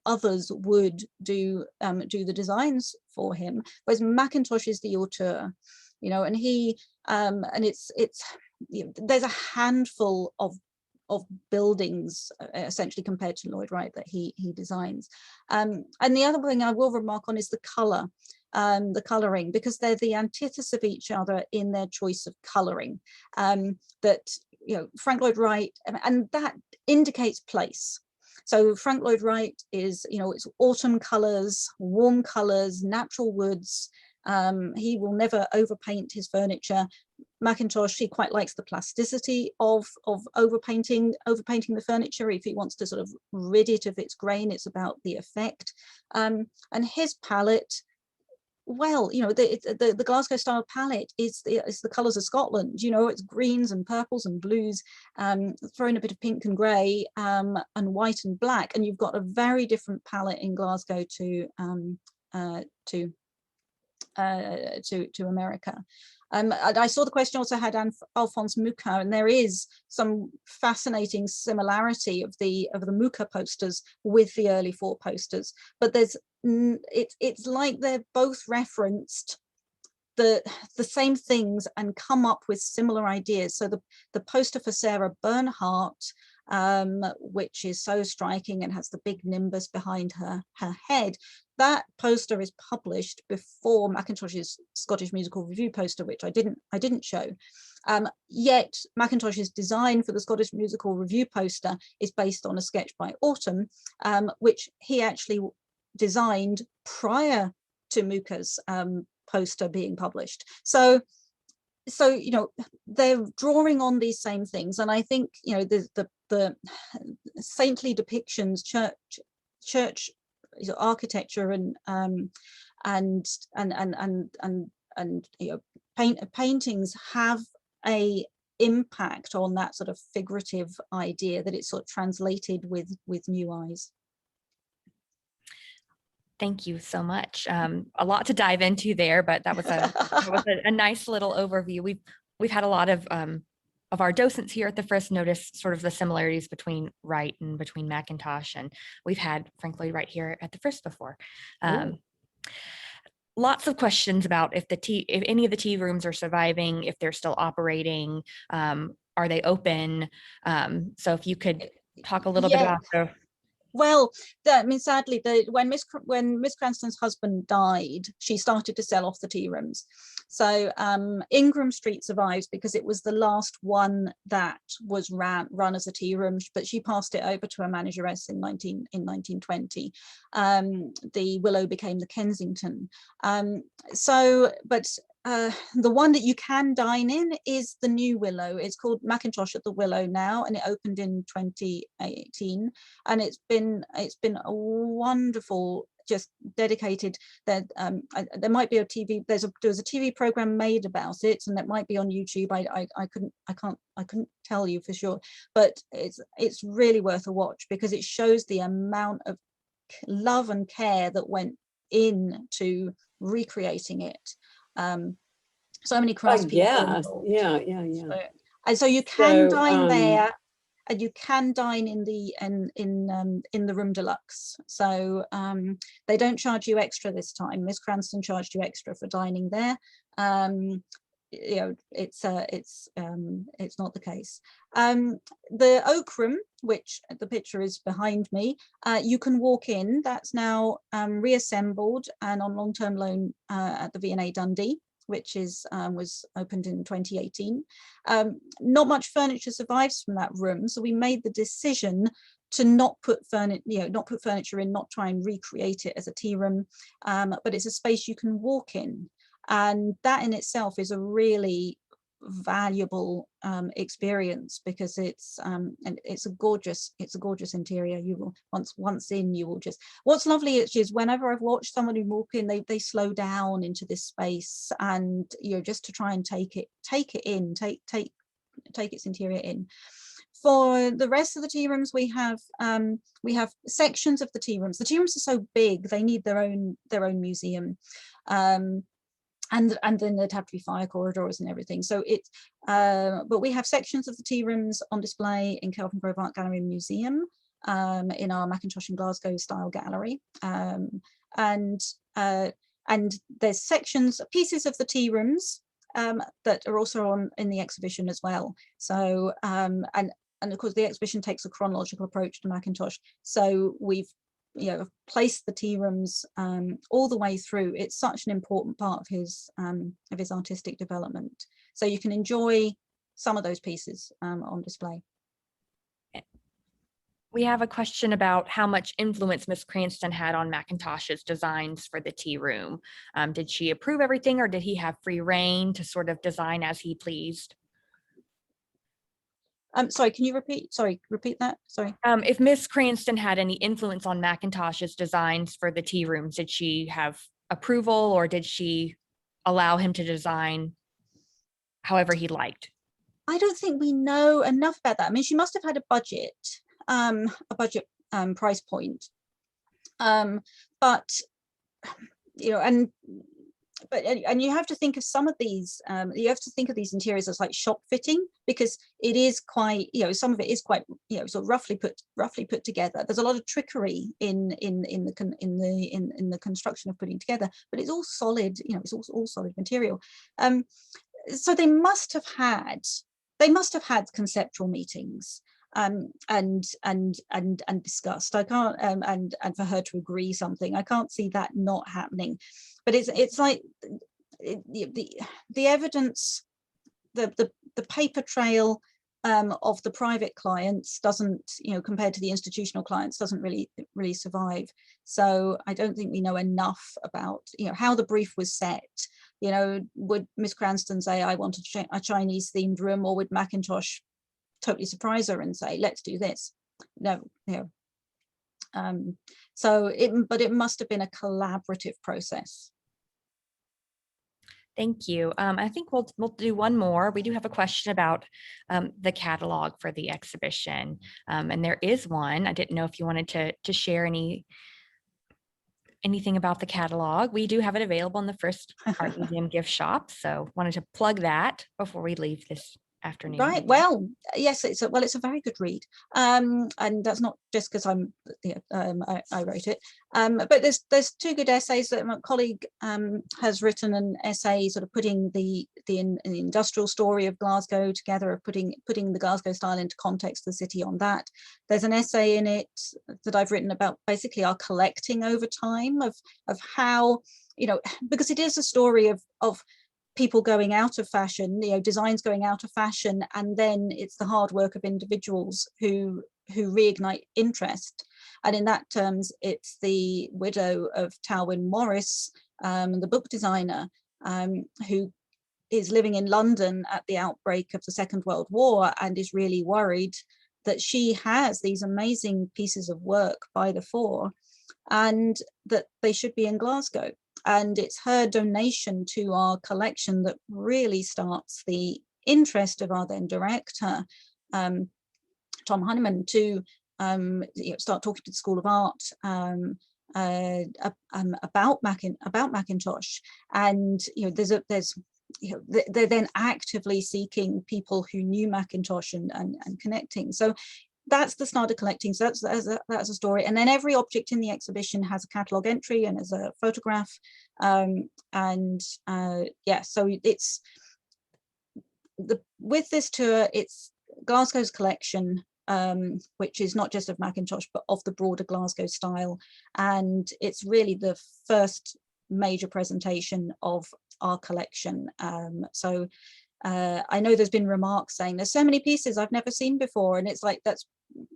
others would do the designs for him, whereas Mackintosh is the auteur, and he and it's there's a handful of buildings essentially compared to Lloyd Wright that he designs. And the other thing I will remark on is the color, the coloring, because they're the antithesis of each other in their choice of coloring. That Frank Lloyd Wright, and that indicates place. So Frank Lloyd Wright is, it's autumn colors, warm colors, natural woods. He will never overpaint his furniture. Mackintosh, he quite likes the plasticity of overpainting the furniture. If he wants to sort of rid it of its grain, it's about the effect. And his palette, well, the Glasgow style palette is the colours of Scotland. It's greens and purples and blues, throw in a bit of pink and grey, and white and black, and you've got a very different palette in Glasgow to America. I saw the question also had Alphonse Mucha, and there is some fascinating similarity of the Mucha posters with the early 4 posters, but it's like they're both referenced the same things and come up with similar ideas. So the poster for Sarah Bernhardt, which is so striking and has the big nimbus behind her head, that poster is published before Mackintosh's Scottish Musical Review poster, which I didn't show. Yet Mackintosh's design for the Scottish Musical Review poster is based on a sketch by Autumn, which he actually designed prior to Mucha's poster being published. So you know, they're drawing on these same things, and I think, you know, the saintly depictions, church architecture, and you know, paintings have a impact on that sort of figurative idea that it's sort of translated with new eyes. Thank you so much. A lot to dive into there, but that was a nice little overview. We've had a lot of our docents here at the Frist notice sort of the similarities between Wright and between Mackintosh, and we've had Frank Lloyd Wright here at the Frist before. Lots of questions about if any of the tea rooms are surviving, if they're still operating, are they open? So if you could talk a little bit about the. Well, I mean, sadly, when Miss Cranston's husband died, she started to sell off the tea rooms. So Ingram Street survives because it was the last one that was run as a tea room, but she passed it over to her manageress in 1920. The Willow became the Kensington. The one that you can dine in is the new Willow. It's called Mackintosh at the Willow now, and it opened in 2018, and it's been a wonderful, just dedicated. That there might be a TV. There was a TV program made about it, and it might be on YouTube. I couldn't tell you for sure, but it's really worth a watch because it shows the amount of love and care that went into recreating it. So many craftspeople. Yeah. And so you can dine there, and you can dine in the room deluxe. So they don't charge you extra this time. Miss Cranston charged you extra for dining there. You know, it's not the case. The Oak Room, which the picture is behind me, you can walk in. That's now reassembled and on long-term loan at the V&A Dundee, which was opened in 2018. Not much furniture survives from that room, so we made the decision to not put furniture in, not try and recreate it as a tea room, but it's a space you can walk in, and that in itself is a really valuable experience because it's a gorgeous interior. You will once in, you will just, what's lovely is whenever I've watched somebody walk in, they slow down into this space, and you know, just to try and take it in, take its interior in. For the rest of the tea rooms, we have sections of the tea rooms. The tea rooms are so big, they need their own museum. And then there'd have to be fire corridors and everything. So it's, but we have sections of the tea rooms on display in Kelvin Grove Art Gallery and Museum, in our Mackintosh and Glasgow style gallery. And there's sections, pieces of the tea rooms that are also in the exhibition as well. So, and of course the exhibition takes a chronological approach to Mackintosh. So we've, you know, placed the tea rooms all the way through. It's such an important part of his artistic development. So you can enjoy some of those pieces on display. We have a question about how much influence Miss Cranston had on Mackintosh's designs for the tea room. Did she approve everything, or did he have free reign to sort of design as he pleased? Sorry, can you repeat that? Sorry. If Miss Cranston had any influence on Mackintosh's designs for the tea rooms, did she have approval, or did she allow him to design however he liked? I don't think we know enough about that. I mean, she must have had a budget price point, but you know, and you have to think of some of these, you have to think of these interiors as like shop fitting, because it is quite, you know, some of it is quite, you know, sort of roughly put together. There's a lot of trickery in the construction of putting together, but it's all solid, you know, it's all solid material. So they must have had conceptual meetings and discussed. I can't and for her to agree something, I can't see that not happening. But it's like the evidence, the paper trail of the private clients doesn't, you know, compared to the institutional clients, doesn't really survive. So I don't think we know enough about, you know, how the brief was set, You know, would Miss Cranston say, I want a Chinese themed room, or would Mackintosh totally surprise her and say, let's do this? No, you know. But it must have been a collaborative process. Thank you. I think we'll do one more. We do have a question about the catalog for the exhibition, and there is one. I didn't know if you wanted to share anything about the catalog. We do have it available in the Frist Art Museum gift shop, so wanted to plug that before we leave this afternoon. Right. Well, yes, it's a very good read, and that's not just because I wrote it, but there's two good essays that my colleague has written, an essay sort of putting the industrial story of Glasgow together, of putting the Glasgow style into context of the city on that. There's an essay in it that I've written about basically our collecting over time of how, you know, because it is a story of people going out of fashion, you know, designs going out of fashion, and then it's the hard work of individuals who reignite interest. And in that terms, it's the widow of Talwyn Morris, the book designer, who is living in London at the outbreak of the Second World War and is really worried that she has these amazing pieces of work by the fore and that they should be in Glasgow. And it's her donation to our collection that really starts the interest of our then director, Tom Honeyman, to start talking to the School of Art about Mackintosh. And they're then actively seeking people who knew Mackintosh and connecting. So that's the start of collecting. So that's a story. And then every object in the exhibition has a catalogue entry and as a photograph. So it's with this tour, it's Glasgow's collection, which is not just of Mackintosh, but of the broader Glasgow style. And it's really the first major presentation of our collection. I know there's been remarks saying there's so many pieces I've never seen before, and it's like, that's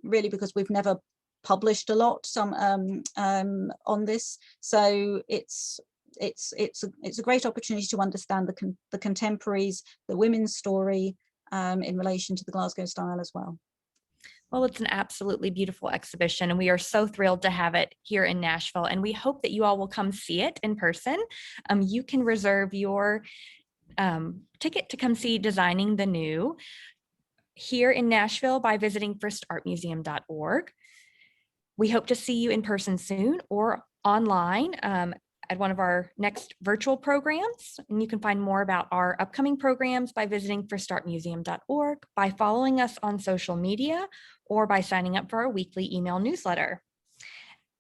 really because we've never published a lot on this. So it's a great opportunity to understand the contemporaries, the women's story in relation to the Glasgow style as well. Well, it's an absolutely beautiful exhibition, and we are so thrilled to have it here in Nashville, and we hope that you all will come see it in person. You can reserve your ticket to come see Designing the New here in Nashville by visiting fristartmuseum.org. We hope to see you in person soon or online at one of our next virtual programs. And you can find more about our upcoming programs by visiting fristartmuseum.org, by following us on social media, or by signing up for our weekly email newsletter.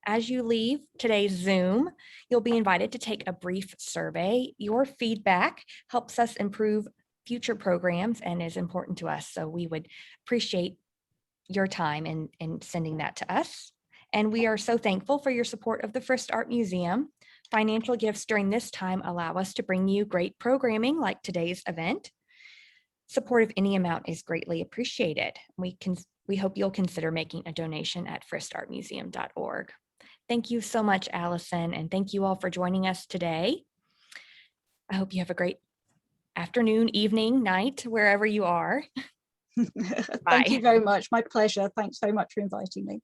As you leave today's Zoom, you'll be invited to take a brief survey. Your feedback helps us improve future programs and is important to us. So we would appreciate your time in sending that to us. And we are so thankful for your support of the Frist Art Museum. Financial gifts during this time allow us to bring you great programming like today's event. Support of any amount is greatly appreciated. We hope you'll consider making a donation at fristartmuseum.org. Thank you so much, Allison, and thank you all for joining us today. I hope you have a great afternoon, evening, night, wherever you are. Thank you very much. My pleasure. Thanks very much for inviting me.